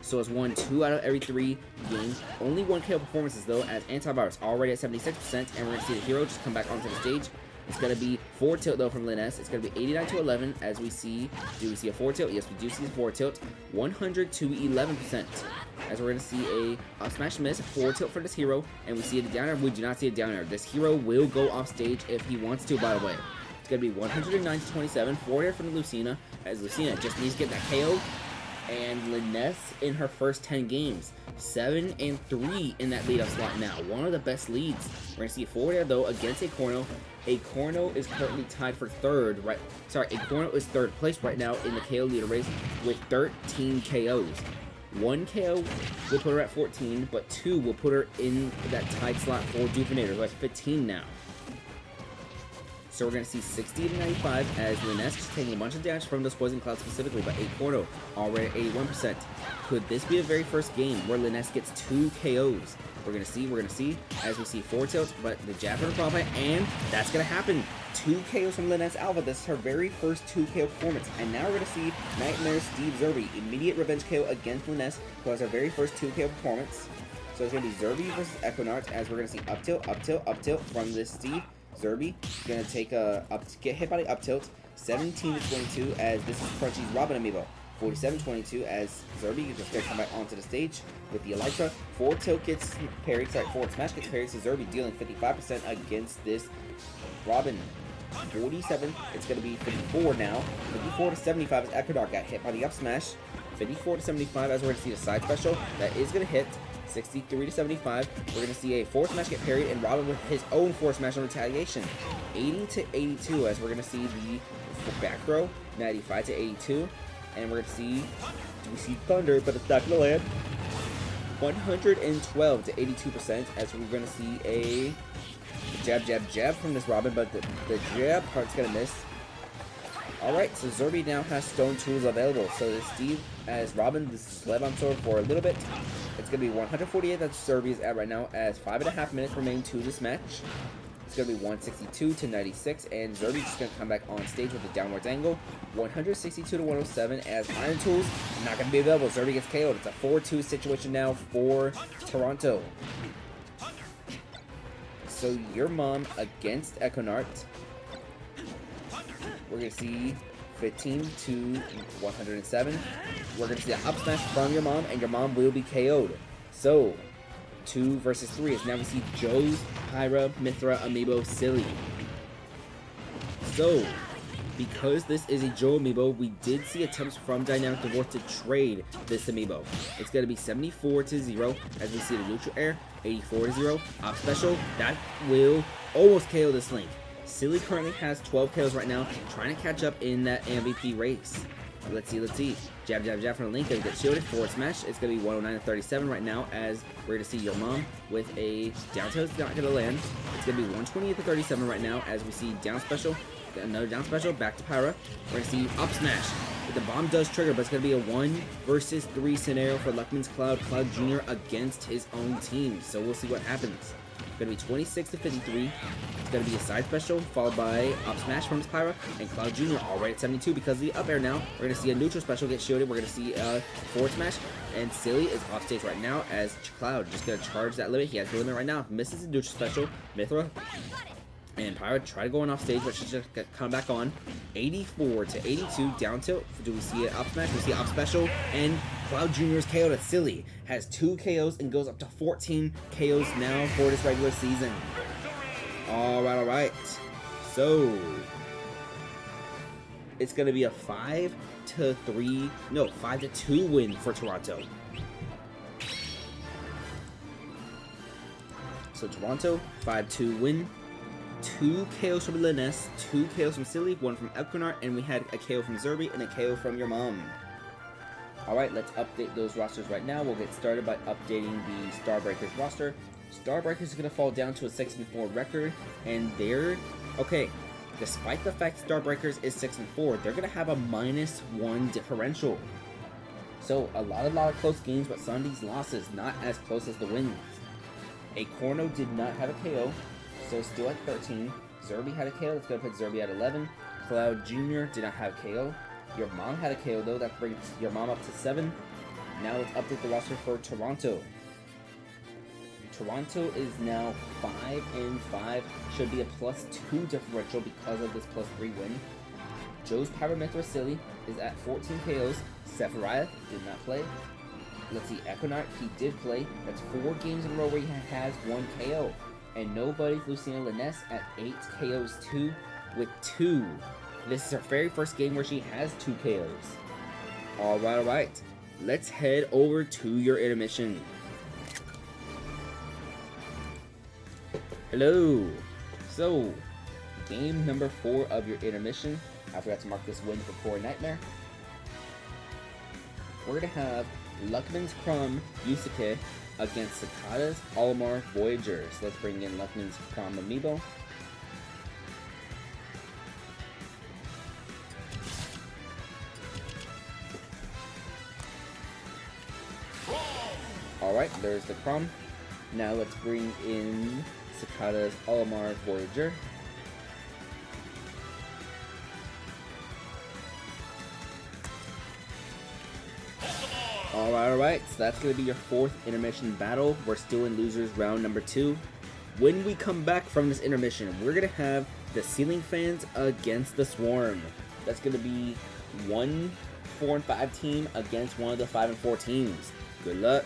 So it's won 2 out of every 3 games. Only 1 KO performances though, as Antivirus already at 76%, and we're going to see the hero just come back onto the stage. It's going to be 4 tilt though from Liness. It's going to be 89-11 as we see. Do we see a 4 tilt? Yes, we do see a 4 tilt. 100-11%. As we're going to see a smash miss, 4 tilt for this hero, and we see a down air. We do not see a down air. This hero will go off stage if he wants to, by the way. It's going to be 109-27, 4 air from the Lucina, as Lucina just needs to get that KO. And Liness in her first 10 games, 7 and 3 in that leadoff slot now. One of the best leads. We're going to see a 4 air though against a Corno. A Corno is currently tied for third, right? Sorry, a Corno is third place right now in the KO leader race with 13 KOs. 1 KO will put her at 14, but 2 will put her in that tied slot for Dufinator, who has 15 now. So we're going to see 60-95 as Liness is taking a bunch of damage from those Poison Clouds specifically, but a Corno already at 81%. Could this be the very first game where Liness gets 2 KOs? We're going to see, as we see 4 tilts, but the jab from the Prophet, and that's going to happen. 2 KOs from Liness Alva. This is her very first 2 KO performance. And now we're going to see Nightmare Steve Zerby, immediate revenge KO against Liness, who has her very first 2 KO performance. So it's going to be Zerby versus Equinart, as we're going to see up tilt, up tilt, up tilt from this Steve. Zerby going to take a get hit by the up tilt. 17 to 22 as this is Crunchy's Robin Amiibo. 47-22 as Zerby is just going to come back onto the stage with the Elytra. Forward tilt gets parried, forward smash gets parried, so Zerby dealing 55% against this Robin. 47, it's going to be 54 now. 54 to 75 as Ecuador got hit by the up smash. 54 to 75 as we're going to see the side special. That is going to hit. 63 to 75. We're going to see a forward smash get parried and Robin with his own forward smash on retaliation. 80 to 82 as we're going to see the back throw. 95 to 82. And we're going to see, we see Thunder, but it's not going to land. 112 to 82% as we're going to see a jab, jab, jab from this Robin, but the jab part's going to miss. Alright, so Zerby now has stone tools available. So this Steve as Robin, this is sled on sword for a little bit. It's going to be 148 that Zerby is at right now as 5.5 minutes remain to this match. It's going to be 162 to 96 and Zerby just going to come back on stage with a downwards angle. 162 to 107 as Iron Tools not going to be available. Zerby gets KO'd. It's a 4-2 situation now for Toronto. So your mom against Equinart. We're going to see 15 to 107. We're going to see an up smash from your mom, and your mom will be KO'd. So, 2 versus 3 is now we see Joe's, Pyra, Mithra, Amiibo, Silly. So, because this is a Joe Amiibo, we did see attempts from Dynamic Divorce to trade this Amiibo. It's going to be 74 to 0 as we see the neutral air, 84 to 0. Up special, that will almost KO this Link. Silly currently has 12 kills right now, trying to catch up in that MVP race. Let's see. Jab, jab, jab from the Link. Gonna get shielded. Forward smash. It's gonna be 109 to 37 right now as we're gonna see your mom with a down tilt. It's not gonna land. It's gonna be 128 to 37 right now as we see down special. Another down special. Back to Pyra. We're gonna see up smash. The bomb does trigger, but it's gonna be a 1 versus 3 scenario for Luckman's Cloud Jr. against his own team. So we'll see what happens. Gonna be 26 to 53. It's gonna be a side special followed by up smash from his Pyra and Cloud Jr. already at 72 because of the up air now. We're gonna see a neutral special get shielded. We're gonna see a forward smash and Silly is off stage right now as Cloud just gonna charge that limit. He has the limit right now. Misses the neutral special. Mithra and Pyra try to go on off stage, but she's just gonna come back on. 84 to 82 down tilt. Do we see an up smash? We see an up special and Cloud Jr. is KO'd. Silly has 2 KOs and goes up to 14 KOs now for this regular season. Alright. So it's gonna be a 5 to 2 win for Toronto. So Toronto, 5-2 win. 2 KOs from Linus, 2 KOs from Silly, 1 from Equinart, and we had a KO from Zerby and a KO from your mom. Alright, let's update those rosters right now. We'll get started by updating the Starbreakers roster. Starbreakers is going to fall down to a 6-4 record, and they're... Okay, despite the fact Starbreakers is 6-4, they're going to have a -1 differential. So, a lot of close games, but some of these losses not as close as the wins. A Corno did not have a KO. So still at 13. Zerby had a KO. Let's go put Zerby at 11. Cloud Jr. did not have KO. Your mom had a KO though. That brings your mom up to 7. Now let's update the roster for Toronto. Toronto is now 5-5. Should be a +2 differential because of this +3 win. Joe's Pyra Mithra Silly is at 14 KOs. Sephiriah did not play. Let's see, Equinart, he did play. That's 4 games in a row where he has 1 KO. And nobody's Luciana Liness at 8 KOs too, with 2. This is her very first game where she has 2 KOs. Alright. Let's head over to your intermission. Hello. So, game number 4 of your intermission. I forgot to mark this win for Core Nightmare. We're going to have Luckman's Crumb Yusuke against Cicada's Olimar Voyagers. Let's bring in Luckman's Crumb Amiibo. Alright, there's the Crumb. Now let's bring in Cicada's Olimar Voyager. Alright, so that's going to be your 4th intermission battle. We're still in losers round number 2. When we come back from this intermission, we're going to have the Ceiling Fans against the Swarm. That's going to be one 4 and 5 team against one of the 5 and 4 teams. Good luck.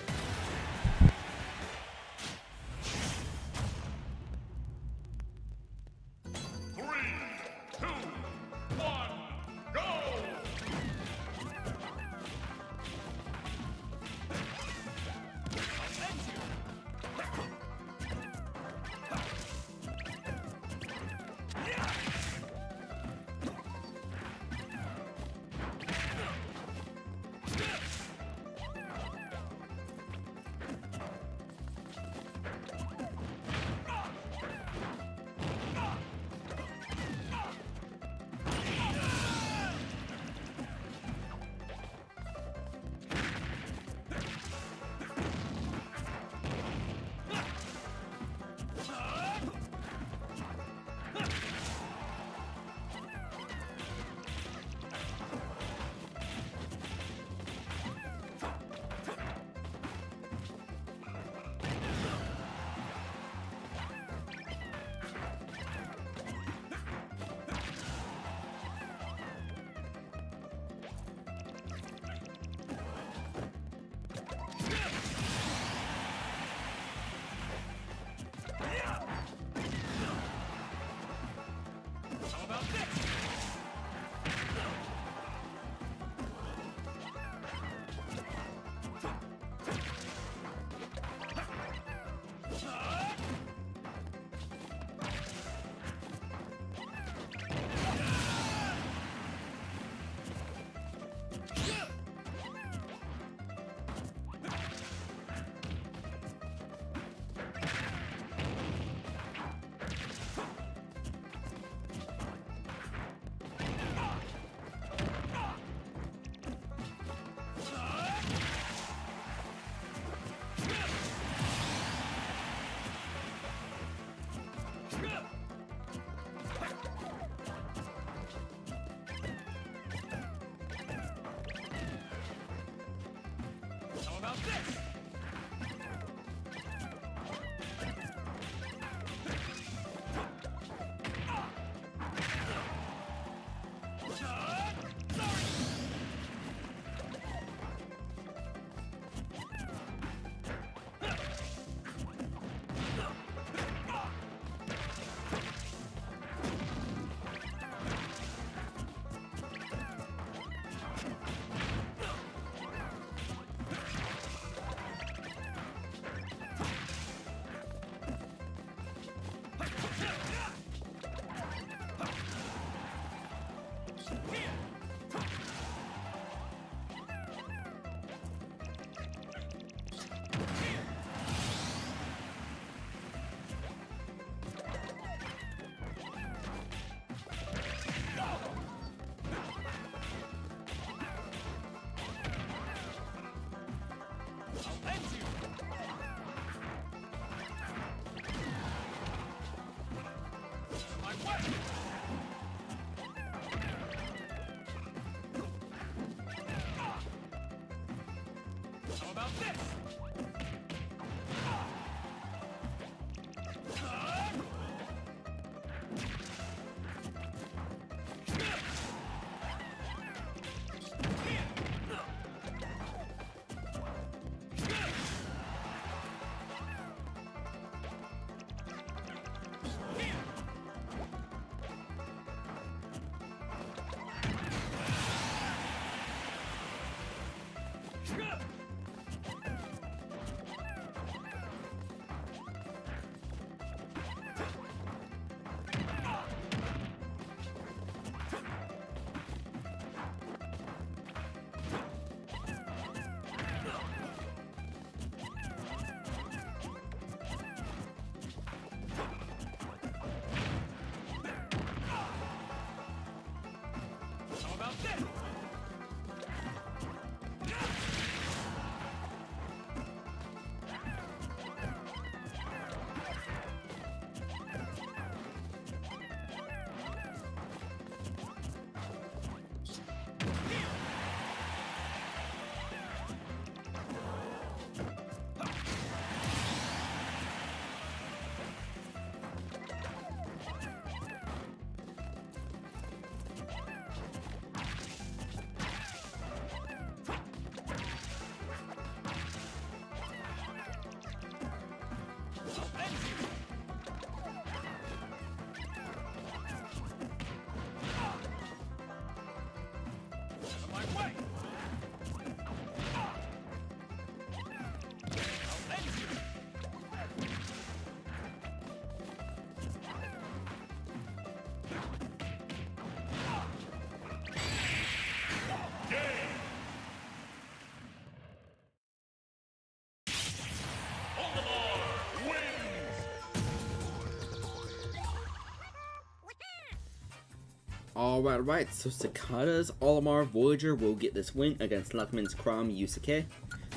Alright, so Sakata's Olimar Voyager will get this win against Luckman's Crom Yusuke.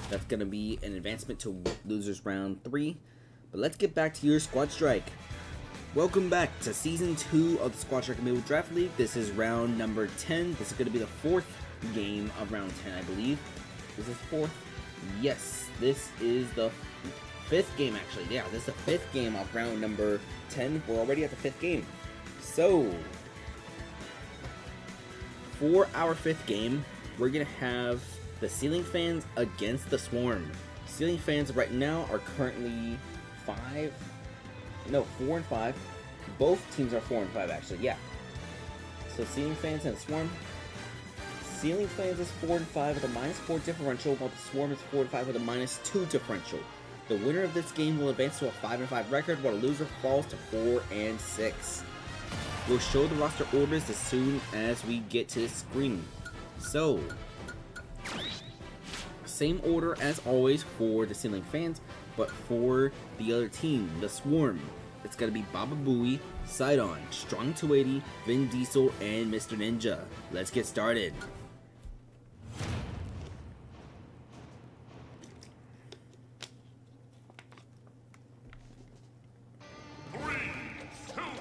That's going to be an advancement to losers round 3. But let's get back to your Squad Strike. Welcome back to Season 2 of the Squad Strike Amiibo Draft League. This is round number 10. This is going to be the 4th game of round 10, I believe. Is this 4th? Yes, this is the 5th game actually. Yeah, this is the 5th game of round number 10. We're already at the 5th game. So, for our 5th game, we're going to have the Ceiling Fans against the Swarm. Ceiling Fans right now are currently 4 and 5. Both teams are 4 and 5 actually, yeah. So Ceiling Fans and Swarm. Ceiling Fans is 4 and 5 with a -4 differential, while the Swarm is 4 and 5 with a -2 differential. The winner of this game will advance to a 5 and 5 record, while the loser falls to 4 and 6. We'll show the roster orders as soon as we get to the screen. So, same order as always for the Ceiling Fans, but for the other team, the Swarm, it's going to be Baba Booey, Sidon, Strong 280, Vin Diesel, and Mr. Ninja. Let's get started.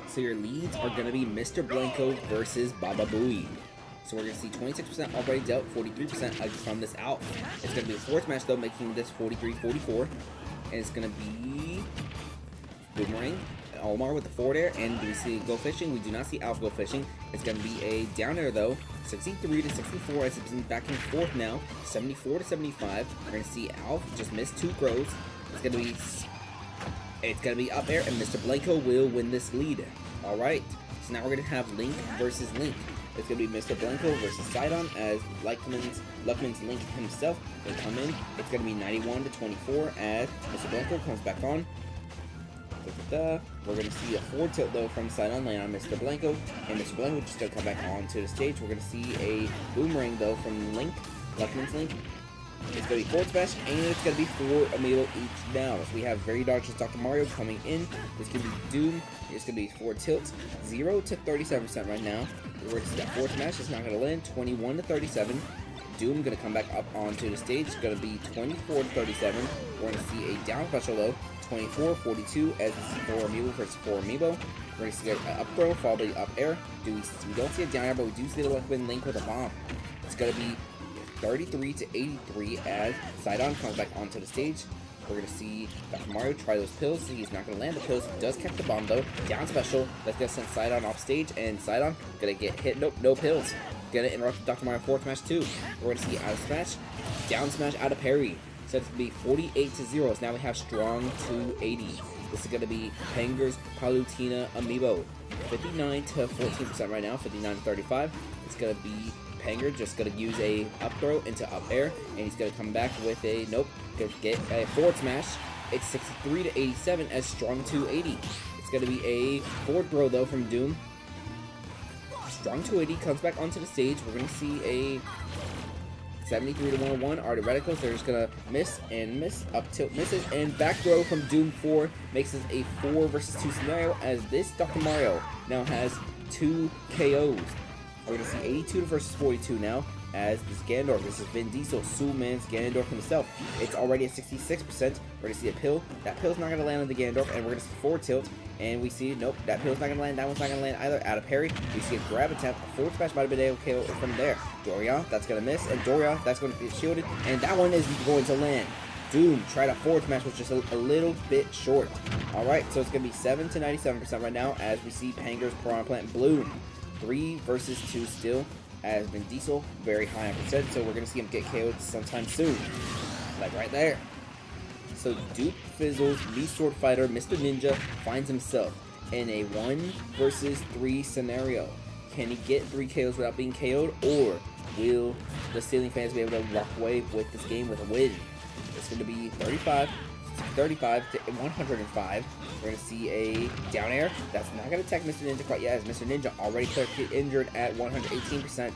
So your leads are going to be Mr. Blanco versus Baba Booey. So we're going to see 26% already dealt, 43% from this out. It's going to be a fourth match though, making this 43-44. And it's going to be Boomerang, Olimar with the forward air. And do we see Go Fishing? We do not see Alf Go Fishing. It's going to be a down air though, 63-64 as it's back and forth now, 74-75. We're going to see Alf just miss 2 throws. It's going to be up air, and Mr. Blanco will win this lead. Alright, so now we're going to have Link versus Link. It's going to be Mr. Blanco versus Sidon as Luckman's Link himself will come in. It's going to be 91-24 as Mr. Blanco comes back on. We're going to see a forward tilt though from Sidon laying on Mr. Blanco, and Mr. Blanco just going to come back onto the stage. We're going to see a boomerang though from Link, Luckman's Link. It's going to be forward smash, and it's going to be 4 Amiibo each now. So we have Very Darkest Dr. Mario coming in. It's going to be Doom. It's going to be 4 tilts, 0-37% right now. We're going to see that forward smash. It's not going to land, 21-37. Doom going to come back up onto the stage. It's going to be 24-37. We're going to see a down special though, 24-42 as this is 4 Amiibo versus 4 Amiibo. We're going to see an up throw followed by up air. We don't see a down air, but we do see the weapon Link with a bomb. It's going to be 33-83 as Sidon comes back onto the stage. We're going to see Dr. Mario try those pills. He's not going to land the pills. He does catch the bomb though. Down special. That's going to send Sidon off stage, and Sidon going to get hit. Nope, no pills. Going to interrupt Dr. Mario forward smash too. We're going to see out of smash, down smash, out of parry. So it's going to be 48-0. So now we have Strong 280. This is going to be Panger's Palutena Amiibo. 59-14% right now. 59-35. It's going to be Panger just going to use a up throw into up air, and he's going to come back with a going to get a forward smash. It's 63-87 as Strong 280. It's going to be a forward throw though from Doom. Strong 280 comes back onto the stage. We're going to see a 73-101 Art of Reticles. They're just going to miss and miss, up tilt misses, and back throw from Doom 4 makes this a 4 versus 2 scenario as this Dr. Mario now has 2 KOs. We're going to see 82 versus 42 now as this Ganondorf. This is Vin Diesel, Superman's Ganondorf himself. It's already at 66%. We're going to see a pill. That pill's not going to land on the Ganondorf, and we're going to see forward tilt. And we see, nope, that pill's not going to land. That one's not going to land either. Out of parry, we see a grab attempt. A forward smash might have been able to KO from there. Doria, that's going to miss. And Doria, that's going to be shielded. And that one is going to land. Doom tried a forward smash, which is a little bit short. Alright, so it's going to be 7-97% right now as we see Panger's Piranha Plant bloom. 3 versus 2 still, as Vin Diesel, very high on percent, so we're going to see him get KO'd sometime soon. Like right there. So Duke Fizzle's Beast Sword Fighter, Mr. Ninja, finds himself in a 1 versus 3 scenario. Can he get 3 KOs without being KO'd, or will the Ceiling Fans be able to walk away with this game with a win? It's going to be 35-105. We're going to see a down air. That's not going to attack Mr. Ninja quite yet, as Mr. Ninja already clearly injured at 118%.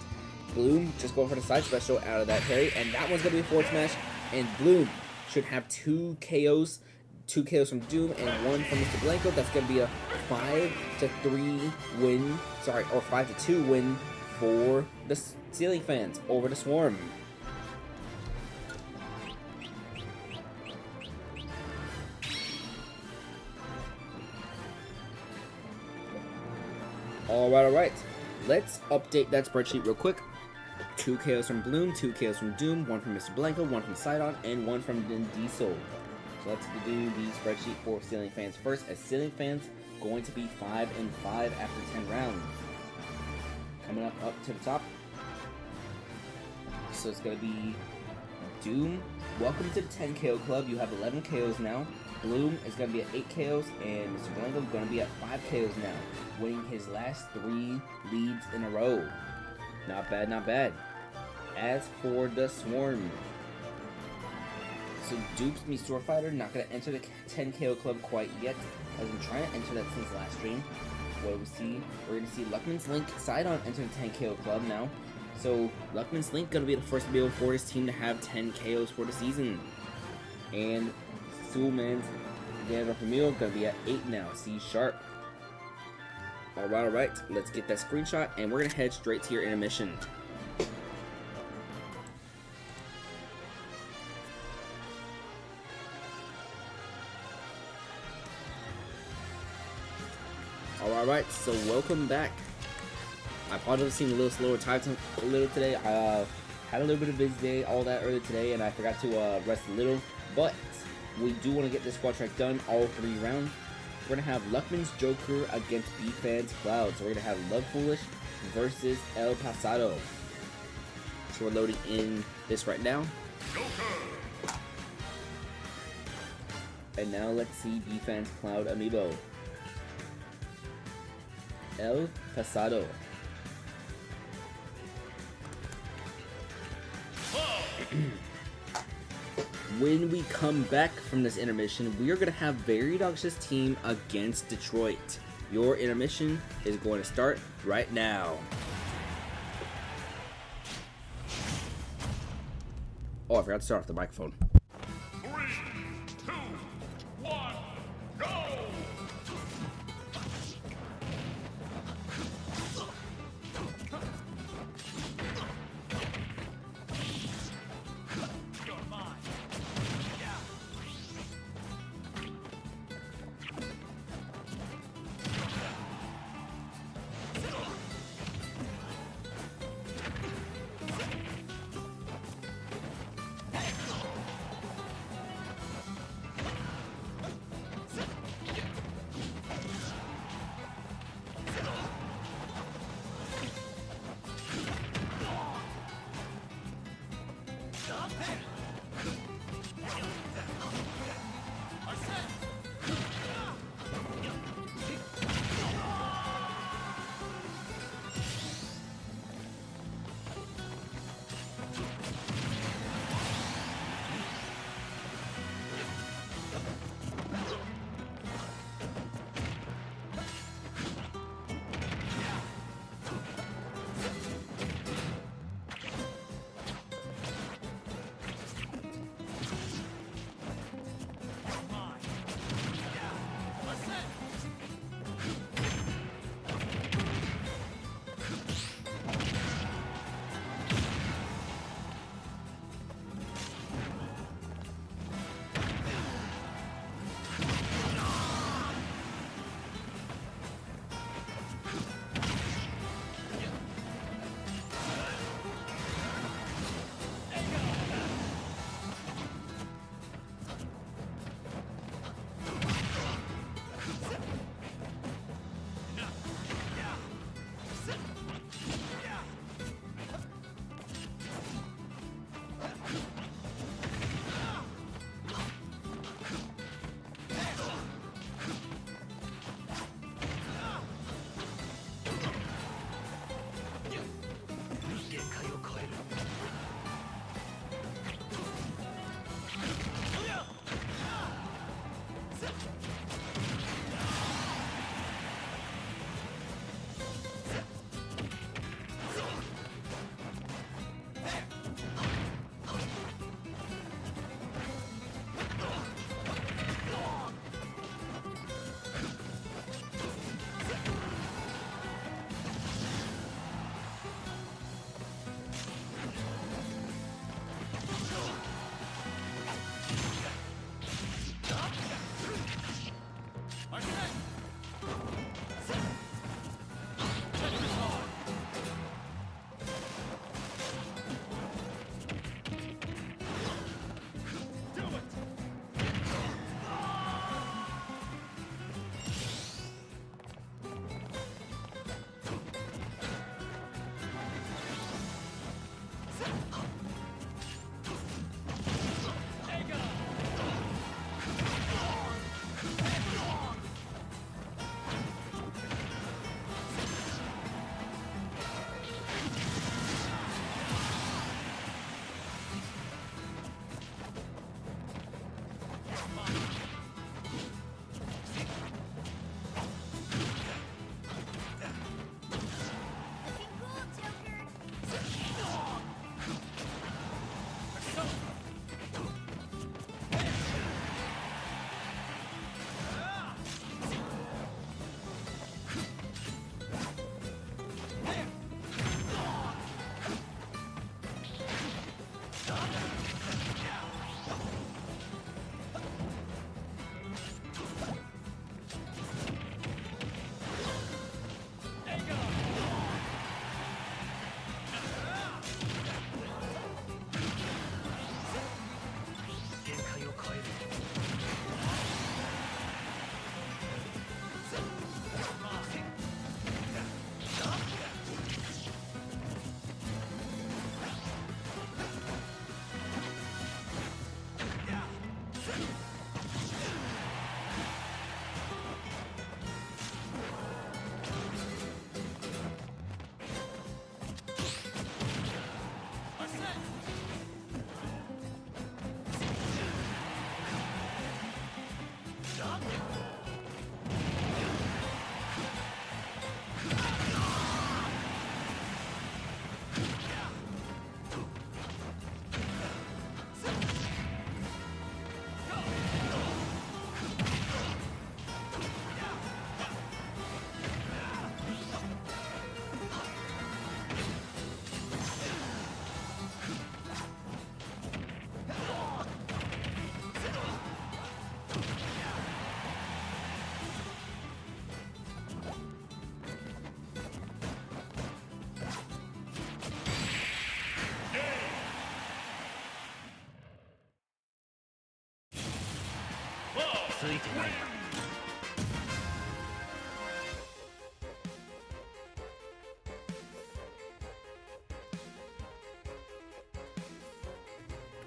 Bloom just going for the side special out of that parry, and that one's going to be a forward smash, and Bloom should have 2 KOs 2 KOs from Doom and 1 from Mr. Blanco. That's going to be a 5-3 win, sorry, or 5-2 win for the Ceiling Fans over the Swarm. Alright. Let's update that spreadsheet real quick. 2 KOs from Bloom, 2 KOs from Doom, 1 from Mr. Blanco, 1 from Sidon, and 1 from Din Diesel. So let's do the spreadsheet for Ceiling Fans first, as Ceiling Fans going to be 5-5 after 10 rounds. Coming up to the top. So it's going to be Doom. Welcome to the 10 KO club. You have 11 KOs now. Bloom is going to be at 8 KOs, and Mr. Blanco is going to be at 5 KOs now, winning his last 3 leads in a row. Not bad, not bad. As for the Swarm, so Dupes me Sword Fighter, not going to enter the 10 KO club quite yet. I've been trying to enter that since last stream. What do we see? We're going to see Luckman's Link Sidon enter the 10 KO club now. So Luckman's Link going to be the first to be able for his team to have 10 KOs for the season. And SUALman's Gander from Mule going to be at 8 now. C#. Alright, let's get that screenshot, and we're going to head straight to your intermission. Alright, so welcome back. I apologize for seeing a little slower time a little today. I had a little bit of a busy day, all that early today, and I forgot to rest a little, but we do want to get this squad track done all 3 rounds. We're going to have Luckman's Joker against B-Fans Cloud. So we're going to have Love Foolish versus El Pasado. So we're loading in this right now. Joker. And now let's see B-Fans Cloud Amiibo. El Pasado. When we come back from this intermission, we are going to have Very Dog's team against Detroit. Your intermission is going to start right now. Oh, I forgot to start off the microphone. 3, 2, 1, go!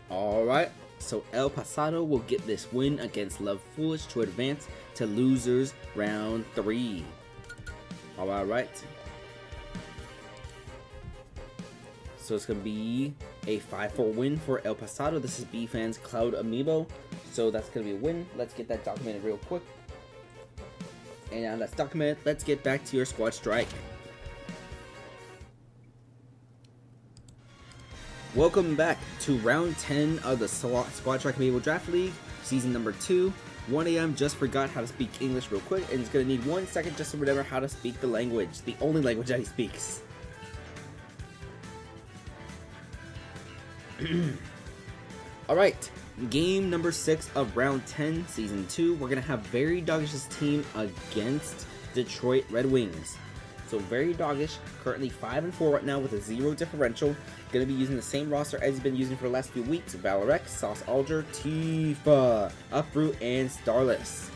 Alright, so El Pasado will get this win against Love Foolish to advance to losers round 3. Alright. So it's going to be a 5-4 win for El Pasado. This is B-Fan's Cloud Amiibo. So that's going to be a win. Let's get that documented real quick. And now that's documented, let's get back to your squad strike. Welcome back to round 10 of the Squad Strike Amiibo Draft League, season number 2. 1 AM just forgot how to speak English real quick, and it's going to need 1 second just to remember how to speak the language, the only language that he speaks. Alright, game number 6 of round 10, season 2. We're going to have Very Doggish's team against Detroit Red Wings. So Very Doggish, currently 5-4 right now with a 0 differential. Going to be using the same roster as he's been using for the last few weeks. Valorex, Sauce Alger, Tifa, Uproot, and Starless.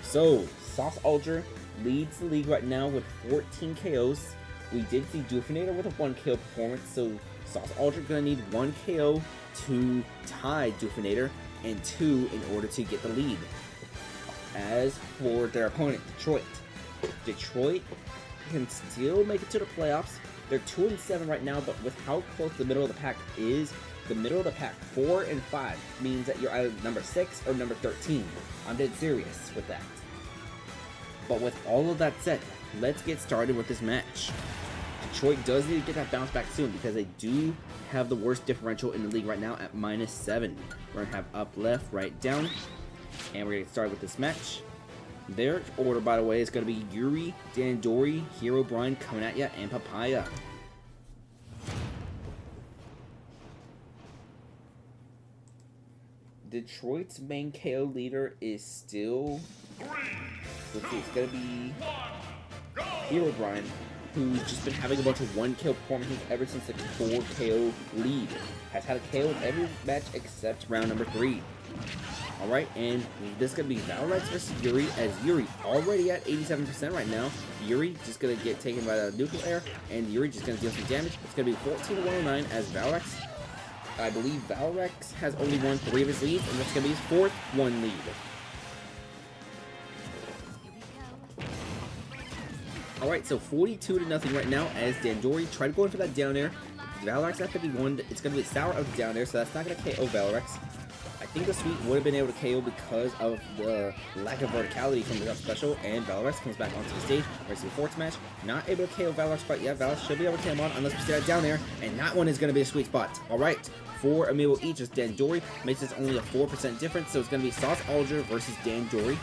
So, Sauce Alger leads the league right now with 14 KOs. We did see Doofinator with a 1 KO performance, so Sauce Alger going to need 1 KO to tie Doofinator and 2 in order to get the lead. As for their opponent, Detroit can still make it to the playoffs. They're 2-7 right now, but with how close the middle of the pack is, the middle of the pack, 4 and 5, means that you're either number 6 or number 13. I'm dead serious with that. But with all of that said, let's get started with this match. Detroit does need to get that bounce back soon because they do have the worst differential in the league right now at -7. We're going to have up, left, right, down, and we're going to get started with this match. Their order, by the way, is going to be Yuri, Dandori, Hero Brian coming at ya, and Papaya. Detroit's main KO leader is still, let's see, it's going to be Hero Brian, who's just been having a bunch of 1 KO performances ever since the 4 KO lead. Has had a KO in every match except round number 3. Alright, and this is going to be Valrex versus Yuri, as Yuri already at 87% right now. Yuri just going to get taken by the nuclear air, and Yuri just going to deal some damage. It's going to be 14-109 as Valrex. I believe Valrex has only won 3 of his leads, and that's going to be his 4th 1 lead. Alright, so 42-0 right now as Dandori tried to go in for that down air. Valrex at 51, it's going to be sour of the down air, so that's not going to KO Valrex. I think the Sweet would have been able to KO because of the lack of verticality from the up special, and Valrex comes back onto the stage. We're going to see a forward smash. Not able to KO Valrex quite yet. Valrex should be able to KO him on unless we see that down air, and that one is going to be a sweet spot. Alright, 4 Amiibo each as Dandori makes this only a 4% difference, so it's going to be Sauce Alger versus Dandori.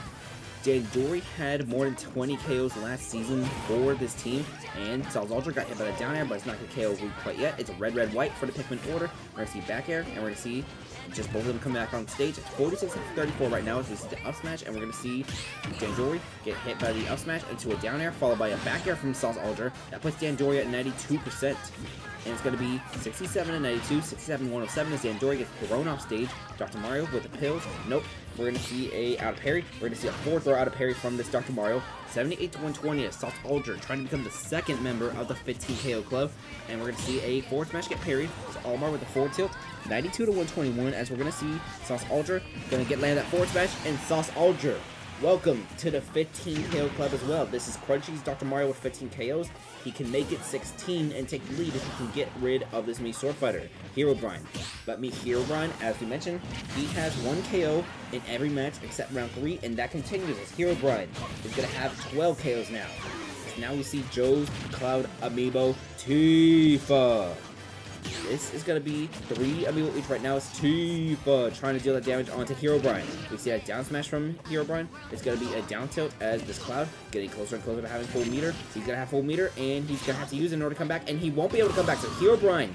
Dandori had more than 20 KOs last season for this team, and Sauce Alger got hit by the down air, but it's not going to KO quite yet. It's a red-red-white for the Pikmin order. We're going to see back air, and we're going to see just both of them come back on stage. It's 46-34 right now as we see the up smash, and we're going to see Dandori get hit by the up smash into a down air, followed by a back air from Sauce Alger. That puts Dandori at 92%. And it's going to be 67-92, 67-107 as Dandori gets thrown off stage. Dr. Mario with the pills. Nope. We're going to see a out of parry. We're going to see a 4th throw out of parry from this Dr. Mario. 78-120 as Sauce Alger trying to become the 2nd member of the 15 KO club. And we're going to see a forward smash get parried. So Almar with the forward tilt. 92-121 as we're going to see Sauce Alger going to get landed that forward smash. And Sauce Alger, welcome to the 15 KO club as well. This is Crunchy's Dr. Mario with 15 KOs. He can make it 16 and take the lead if he can get rid of this Mii Sword Fighter, Herobrine. But Mii Herobrine, as we mentioned, he has 1 KO in every match except round 3, and that continues as Herobrine is going to have 12 KOs now. Now we see Joe's Cloud Amiibo Tifa. This is going to be 3 Amiibo each right now. It's Tifa trying to deal that damage onto Herobrine. We see a down smash from Herobrine. It's going to be a down tilt as this Cloud getting closer and closer to having full meter. So he's going to have full meter, and he's going to have to use it in order to come back, and he won't be able to come back. So Herobrine,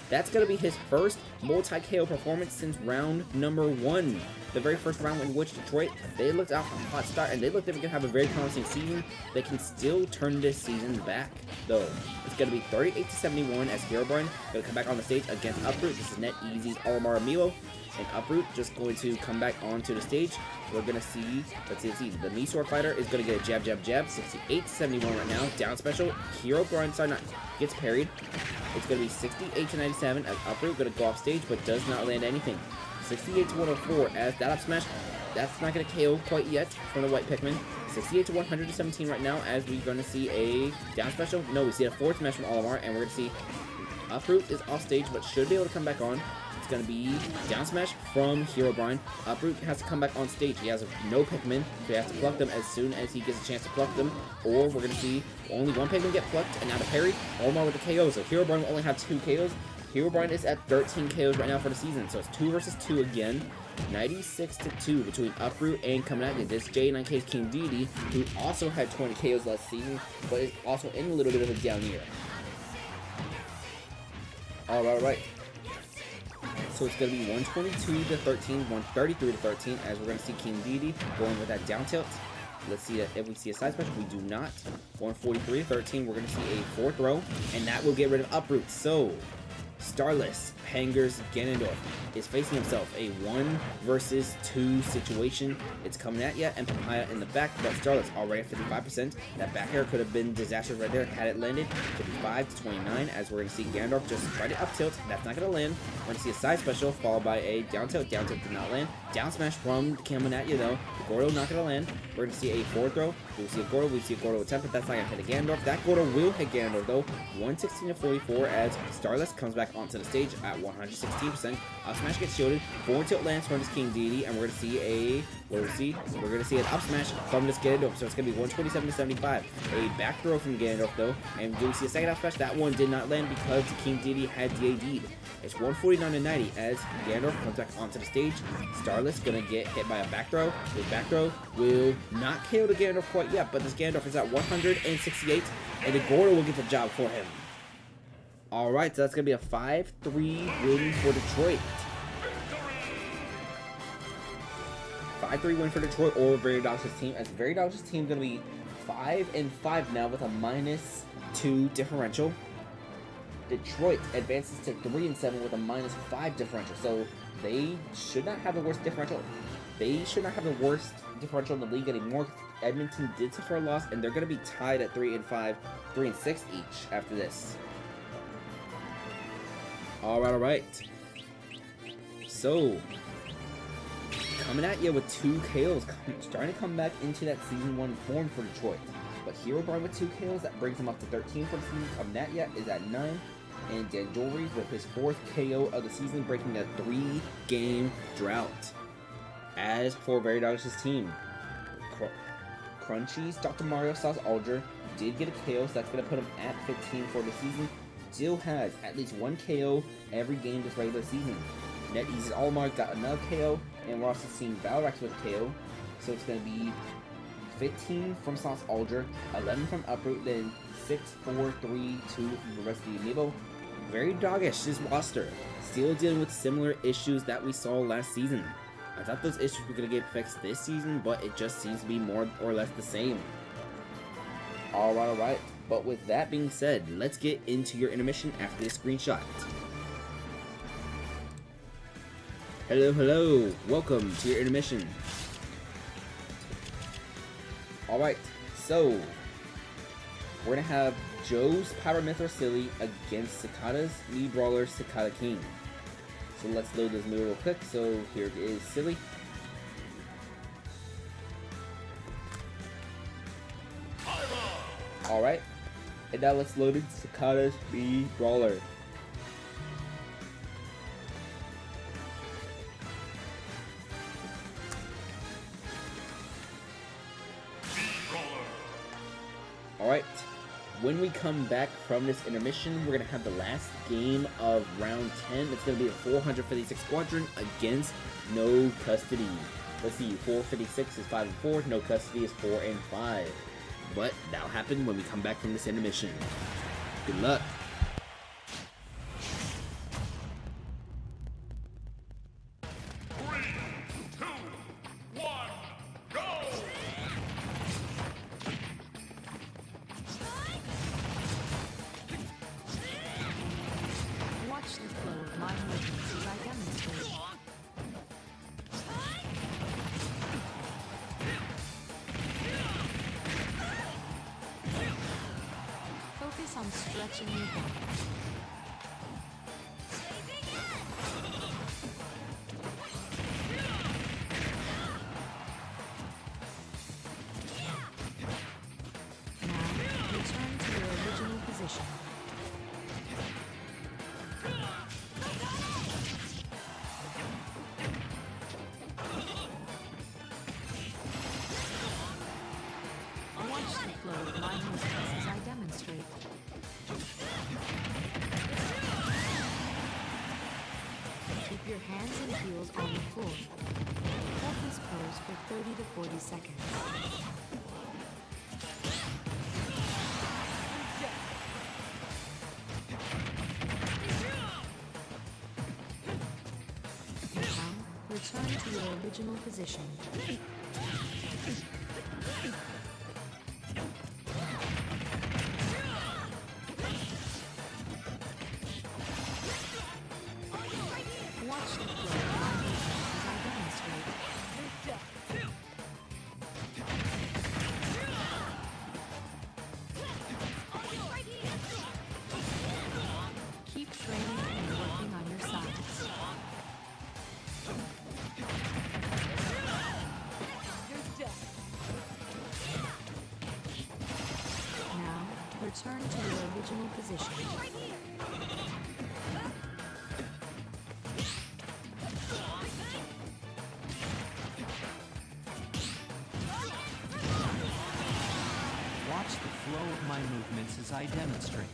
that's going to be his first multi-KO performance since round number 1. The very first round in which Detroit, they looked out for a hot start, and they looked like they could have a very promising season. They can still turn this season back, though. It's going to be 38-71 as Herobrine going to come back on the stage against Uproot. This is NetEasy's Olimar Amiibo, and Uproot just going to come back onto the stage. We're going to see, let's see, the Mii Sword Fighter is going to get a jab, jab, jab. 68-71 right now. Down special. Herobrine, sorry, not, gets parried. It's going to be 68-97 as Uproot going to go off stage, but does not land anything. 68-104 as that up smash, that's not going to KO quite yet from the white Pikmin. 68-117 right now as we're going to see a down special. No, we see a forward smash from Olimar, and we're going to see Uproot is off stage but should be able to come back on. It's going to be down smash from Herobrine. Uproot has to come back on stage. He has no Pikmin, so he has to pluck them as soon as he gets a chance to pluck them. Or we're going to see only 1 Pikmin get plucked and out of parry. Olimar with the KO, so Herobrine will only have 2 KOs. Herobrine is at 13 KOs right now for the season, so it's 2 versus 2 again. 96-2 between Uproot and coming at you. This J9K's King Dedede, who also had 20 KOs last season, but is also in a little bit of a down year. Alright. So it's going to be 122-13, 133-13, as we're going to see King Dedede going with that down tilt. Let's see if we see a side special. We do not. 143-13, we're going to see a 4th throw, and that will get rid of Uproot. So Starless Panger's Ganondorf is facing himself a 1 versus 2 situation. It's coming at you, and Papaya in the back, but Starless already at 55%. That back air could have been disastrous right there had it landed. 55-29, as we're going to see Ganondorf just try to up tilt. That's not going to land. We're going to see a side special followed by a down tilt. Down tilt did not land. Down smash from coming at you though. Gordo not going to land. We're going to see a 4th throw. We see a Gordo. We see a Gordo attempt, but that's not going to hit a Ganondorf. That Gordo will hit Ganondorf though. 116-44 as Starless comes back onto the stage at 116%. Up smash gets shielded. Forward tilt lands from this King Dedede, and we're going to see a, what do we see? We're going to see an up smash from this Ganondorf, so it's going to be 127-75. A back throw from Ganondorf though, and do we see a second up smash? That one did not land because King Dedede had DAD'd. It's 149-90 as Ganondorf comes back onto the stage. Starless going to get hit by a back throw. His back throw will not kill the Ganondorf quite yet, but this Ganondorf is at 168, and the Gordo will get the job for him. Alright, so that's going to be a 5-3 win for Detroit. 5-3 win for Detroit or Veridox's team, as Veridox's team is going to be 5-5 now with a -2 differential. Detroit advances to 3-7 with a -5 differential, so they should not have the worst differential. they should not have the worst differential in the league anymore. Edmonton did suffer a loss, and they're going to be tied at 3-5, 3-6 each after this. Alright. So, coming at you with 2 KOs, starting to come back into that Season 1 form for Detroit. But Hero Brian with 2 KOs, that brings him up to 13 for the season. Coming at you is at 9. And Dan Jewelry with his 4th KO of the season, breaking a 3-game drought. As for Very Doggish' team, Crunchy's Dr. Mario Sauce Aldra did get a KO, so that's going to put him at 15 for the season. Still has at least 1 KO every game this regular season. NetEase's Allmark got another KO, and we're also seeing Valrax with KO. So it's going to be 15 from Sauce Aldra, 11 from Uproot, then 6, 4, 3, 2 from the rest of the Amiibo. Very doggish, this roster. Still dealing with similar issues that we saw last season. I thought those issues were going to get fixed this season, but it just seems to be more or less the same. Alright. But with that being said, let's get into your intermission after this screenshot. Hello. Welcome to your intermission. Alright, so we're going to have Joe's Pyramithra Silly against Cicada's Lead Brawler Cicada King. So let's load this move real quick. So here is Silly. Alright, and now let's load in Cicada's Lead Brawler. Alright, when we come back from this intermission, we're going to have the last game of round 10. It's going to be a 456 Squadron against No Custody. Let's see, 456 is 5-4, No Custody is 4-5. But that'll happen when we come back from this intermission. Good luck. On stretching your body. Now, return to your original position. Watch the flow of my movements as I demonstrate. Keep your hands and heels on the floor. Hold this pose for 30 to 40 seconds. Now, return to your original position. Keep training and working on your sides. Now, return to your original position. Watch the flow of my movements as I demonstrate.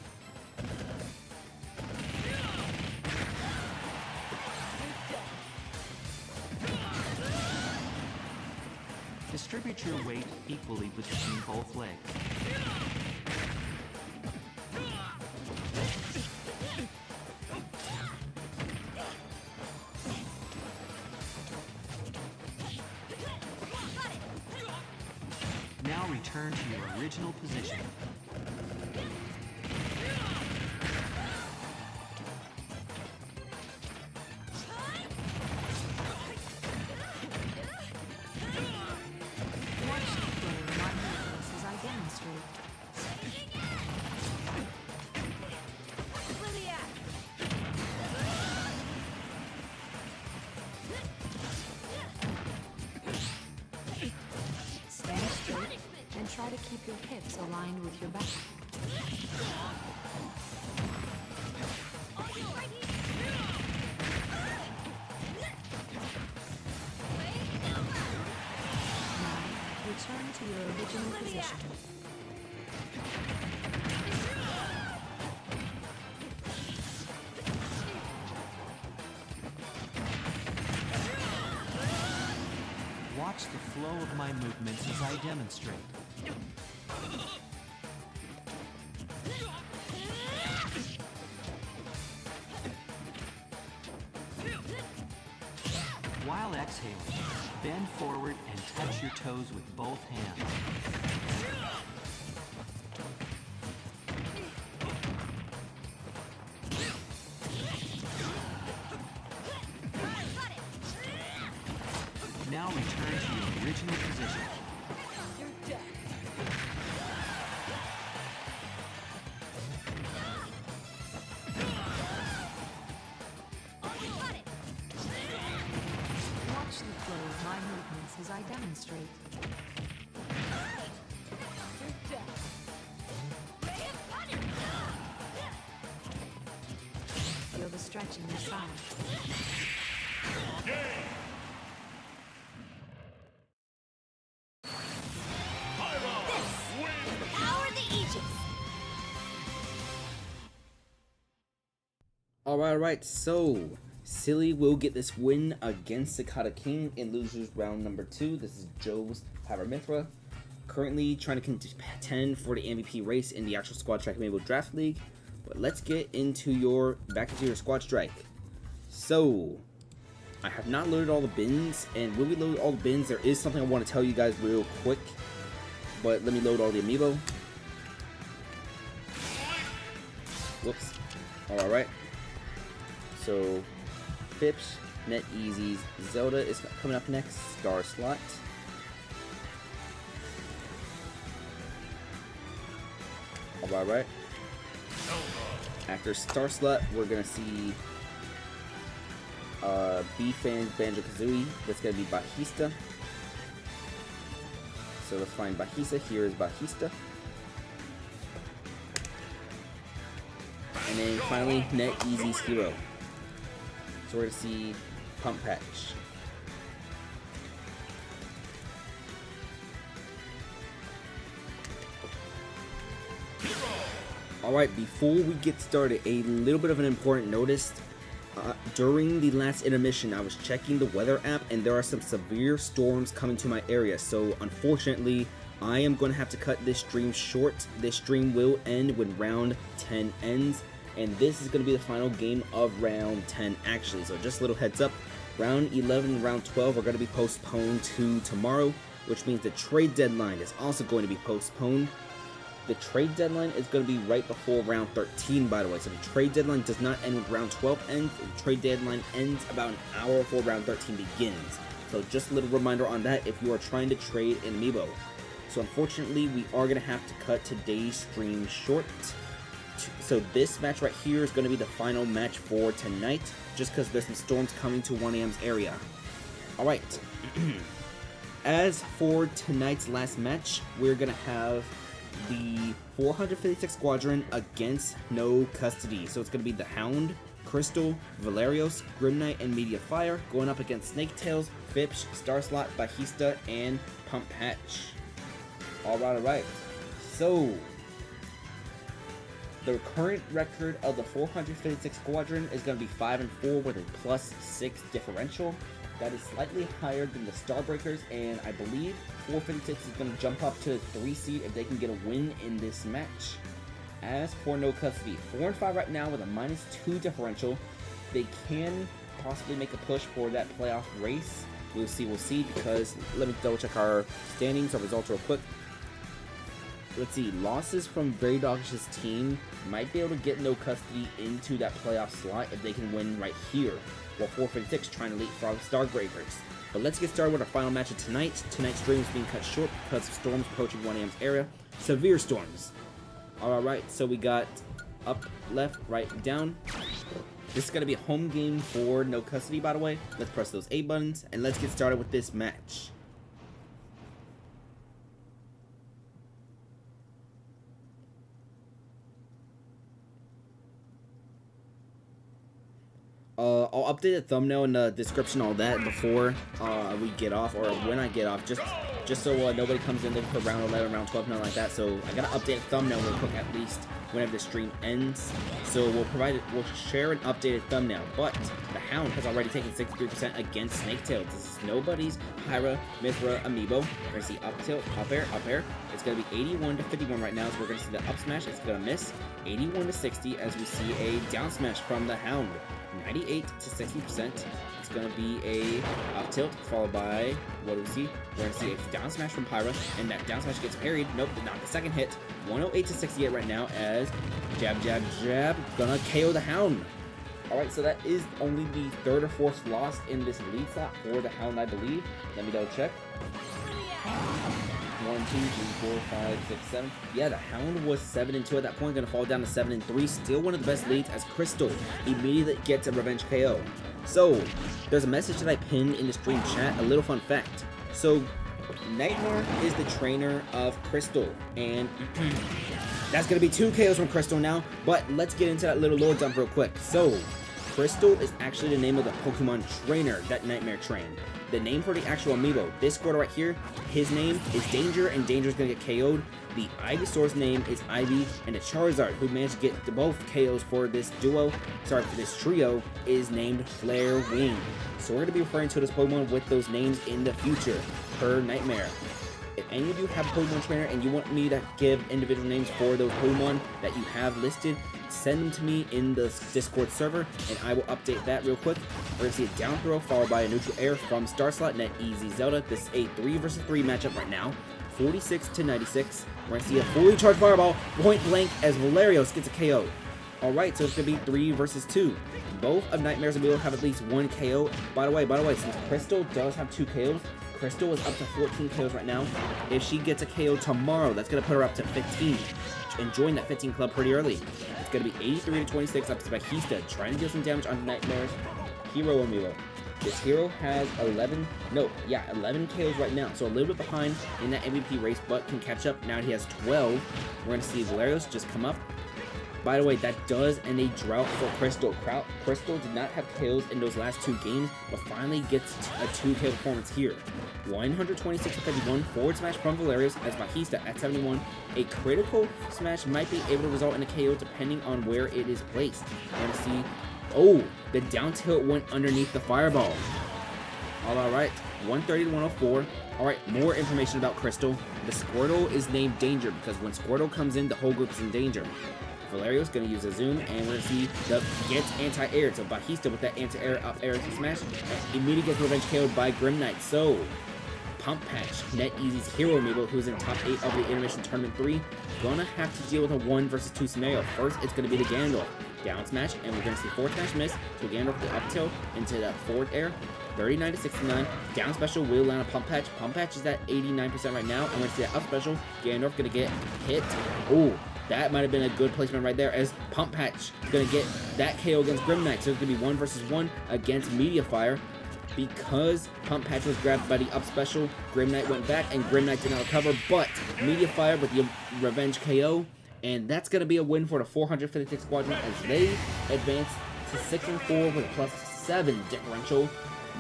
Distribute your weight equally between both legs. Now return to your original position. to keep your hips aligned with your back. Now, return to your original position. Watch the flow of my movements as I demonstrate. While exhaling, bend forward and touch your toes with both hands. Now return to your original position. Watch the flow of my movements as I demonstrate. Feel the stretch in your side. Power the Aegis! Alright, so Silly will get this win against Sakata King in losers round number 2. This is Joe's Paramithra. Currently trying to contend for the MVP race in the actual Squad Strike Amiibo Draft League. But let's get back into your Squad Strike. So, I have not loaded all the bins, and when we load all the bins, there is something I want to tell you guys real quick. But let me load all the Amiibo. Whoops. Alright. So, Fips, NetEasy's Zelda is coming up next. Star Slot. Alright. After Star Slot, we're gonna see B-Fans Banjo-Kazooie. That's gonna be Bajista. So let's find Bajista. Here is Bajista. And then finally, NetEasy's Hero. So we're gonna see Pump Patch. Alright, before we get started, a little bit of an important notice. During the last intermission, I was checking the weather app, and there are some severe storms coming to my area. So unfortunately, I am going to have to cut this stream short. This stream will end when round 10 ends, and this is going to be the final game of round 10 actually. So just a little heads up, round 11 and round 12 are going to be postponed to tomorrow, which means the trade deadline is also going to be postponed. The trade deadline is going to be right before round 13, by the way. So the trade deadline does not end when round 12 ends. The trade deadline ends about an hour before round 13 begins. So just a little reminder on that if you are trying to trade an Amiibo. So unfortunately, we are going to have to cut today's stream short. So this match right here is going to be the final match for tonight, just because there's some storms coming to 1 a.m.'s area. Alright. As for tonight's last match, we're going to have the 456 Squadron against No Custody. So it's going to be the Hound, Crystal, Valerios, Grim Knight, and Media Fire going up against Snaketails, Fips, Star Slot, Bajista, and Pump Patch. Alright. So, the current record of the 456 Squadron is going to be 5-4 with a +6 differential. That is slightly higher than the Starbreakers, and I believe 456 is going to jump up to the 3 seed if they can get a win in this match. As for No Custody, 4-5 right now with a -2 differential. They can possibly make a push for that playoff race. We'll see, because let me double check our standings, our results real quick. Let's see, losses from Very Doggish's team might be able to get No Custody into that playoff slot if they can win right here, while 456 trying to leapfrog Starbreakers. But let's get started with our final match of tonight. Tonight's stream is being cut short because of storms approaching 1 a.m.'s area. Severe storms. Alright, so we got up, left, right, down. This is going to be a home game for No Custody, by the way. Let's press those A buttons, and let's get started with this match. I'll update the thumbnail in the description, all that, before we get off, or when I get off, just so nobody comes in looking for round 11, round 12, nothing like that. So I gotta update the thumbnail real quick, at least whenever the stream ends. So we'll share an updated thumbnail. But the Hound has already taken 63% against Snaketails. This is nobody's Pyra Mithra Amiibo. We're gonna see up tilt, up air, up air. It's gonna be 81 to 51 right now. So we're gonna see the up smash. It's gonna miss. 81 to 60 as we see a down smash from the Hound. 98 to 60%. It's going to be a up tilt, followed by, what do we see? We're going to see a down smash from Pyra, and that down smash gets parried. Nope, not the second hit. 108 to 68 right now as jab, jab, jab, gonna KO the Hound. Alright, so that is only the third or fourth loss in this lead slot for the Hound, I believe. Let me double check. 1, 2, 3, 4, 5, 6, 7. Yeah, the Hound was 7-2 at that point, gonna fall down to 7-3. Still one of the best leads as Crystal immediately gets a revenge KO. So, there's a message that I pinned in the stream chat, a little fun fact. So, Nightmare is the trainer of Crystal, and that's gonna be 2 KOs from Crystal now, but let's get into that little lore dump real quick. So, Crystal is actually the name of the Pokemon trainer that Nightmare trained. The name for the actual amiibo, this Squirtle right here, his name is Danger, and Danger is going to get KO'd. The Ivysaur's name is Ivy, and the Charizard, who managed to get both KOs for this for this trio, is named Flare Wing. So we're going to be referring to this Pokemon with those names in the future, per Nightmare. If any of you have a Pokemon trainer and you want me to give individual names for those Pokemon that you have listed, send them to me in the Discord server, and I will update that real quick. We're going to see a down throw followed by a neutral air from Star Slot, Net Easy Zelda. This is a 3 versus 3 matchup right now. 46 to 96. We're going to see a fully charged fireball, point blank, as Valerios gets a KO. Alright, so it's going to be 3 versus 2. Both of Nightmare's amiibo have at least 1 KO. By the way, since Crystal does have 2 KOs, Crystal is up to 14 KOs right now. If she gets a KO tomorrow, that's going to put her up to 15. And join that 15 club pretty early. It's going to be 83 to 26 up to Bahista, trying to deal some damage on Nightmare's Hero Amiibo. This hero has 11 KOs right now, so a little bit behind in that MVP race, but can catch up. Now he has 12. We're going to see Valerios just come up. By the way, that does end a drought for Crystal. Crystal did not have KOs in those last 2 games, but finally gets a 2 KO performance here. 126 to 51, forward smash from Valerios as Bahista at 71. A critical smash might be able to result in a KO depending on where it is placed. We're going to see, oh, the down tilt went underneath the fireball. Alright, 130 to 104. Alright, more information about Crystal. The Squirtle is named Danger because when Squirtle comes in, the whole group is in danger. Valerios going to use a zoom, and we're going to see the gets anti-air. So Bahista with that anti-air up air smash immediately gets revenge KO'd by Grim Knight. So Pump Patch, Net Easy's Hero Amiibo, who's in top 8 of the Intermission Tournament 3, gonna have to deal with a 1 versus 2 scenario. First, it's gonna be the Ganondorf down smash, and we're gonna see forward smash miss. So Ganondorf will up tilt into the forward air. 39 to 69. Down special will land a Pump Patch. Pump Patch is at 89% right now. I'm gonna see that up special. Ganondorf gonna get hit. Oh, that might have been a good placement right there, as Pump Patch gonna get that KO against Grim Knight. So it's gonna be 1 versus 1 against Media Fire. Because Pump Patch was grabbed by the up special, Grim Knight went back, and Grim Knight did not recover, but Media Fire with the revenge KO, and that's going to be a win for the 456 Squadron as they advance to 6-4 with a +7 differential.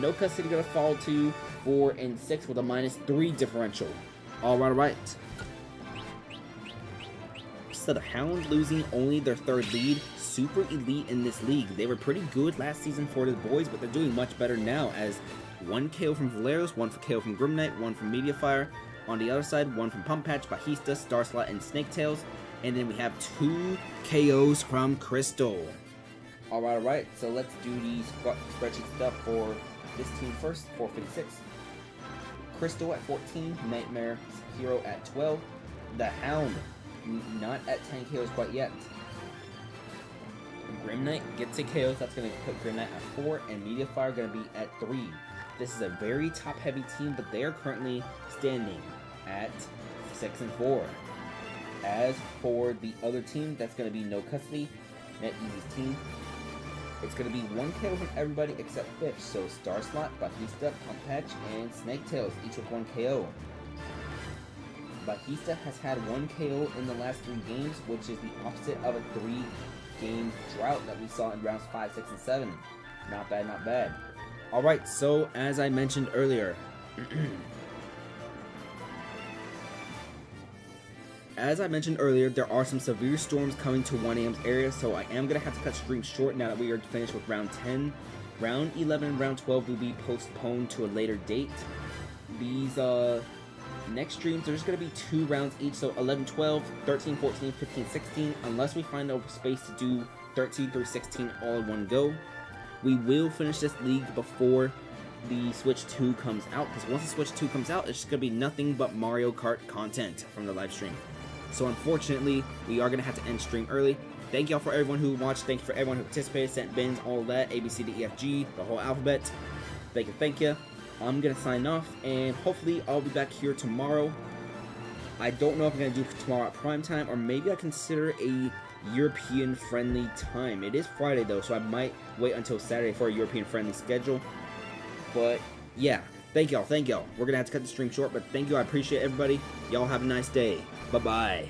No Custody going to fall to 4 and 6 with a -3 differential. Alright. So the Hound losing only their 3rd lead. Super elite in this league. They were pretty good last season for the boys, but they're doing much better now, as 1 KO from Valerios, 1 KO from Grim Knight, 1 from Media Fire. On the other side, 1 from Pump Patch, Bahista, Star Slot, and Snaketails. And then we have 2 KOs from Crystal. Alright, so let's do the spreadsheet stuff for this team first. 456. Crystal at 14, Nightmare Hero at 12. The Hound not at 10 KOs quite yet. Grim Knight gets a KO, so that's going to put Grim Knight at 4, and Media Fire going to be at 3. This is a very top-heavy team, but they are currently standing at 6-4. As for the other team, that's going to be No Custody, Net Easy's team. It's going to be 1 KO from everybody except Fish, so Star Slot, Bahista, Pump Patch, and Snaketails, each with 1 KO. Bahista has had 1 KO in the last 3 games, which is the opposite of a 3-game drought that we saw in rounds 5, 6, and 7. Not bad, not bad. Alright, so as I mentioned earlier, there are some severe storms coming to 1 a.m.'s area, so I am going to have to cut stream short now that we are finished with round 10. Round 11 and round 12 will be postponed to a later date. These next streams, there's going to be 2 rounds each, so 11, 12, 13, 14, 15, 16, unless we find a space to do 13 through 16 all in one go. We will finish this league before the Switch 2 comes out, because once the Switch 2 comes out, it's just going to be nothing but Mario Kart content from the live stream. So unfortunately, we are going to have to end stream early. Thank y'all for everyone who watched, thank you for everyone who participated, sent bins, all that, A, B, C, D, E, F, G, the whole alphabet. Thank you, thank you. I'm going to sign off, and hopefully I'll be back here tomorrow. I don't know if I'm going to do tomorrow at prime time, or maybe I consider a European-friendly time. It is Friday, though, so I might wait until Saturday for a European-friendly schedule. But, yeah, thank y'all, thank y'all. We're going to have to cut the stream short, but thank you, I appreciate everybody. Y'all have a nice day. Bye-bye.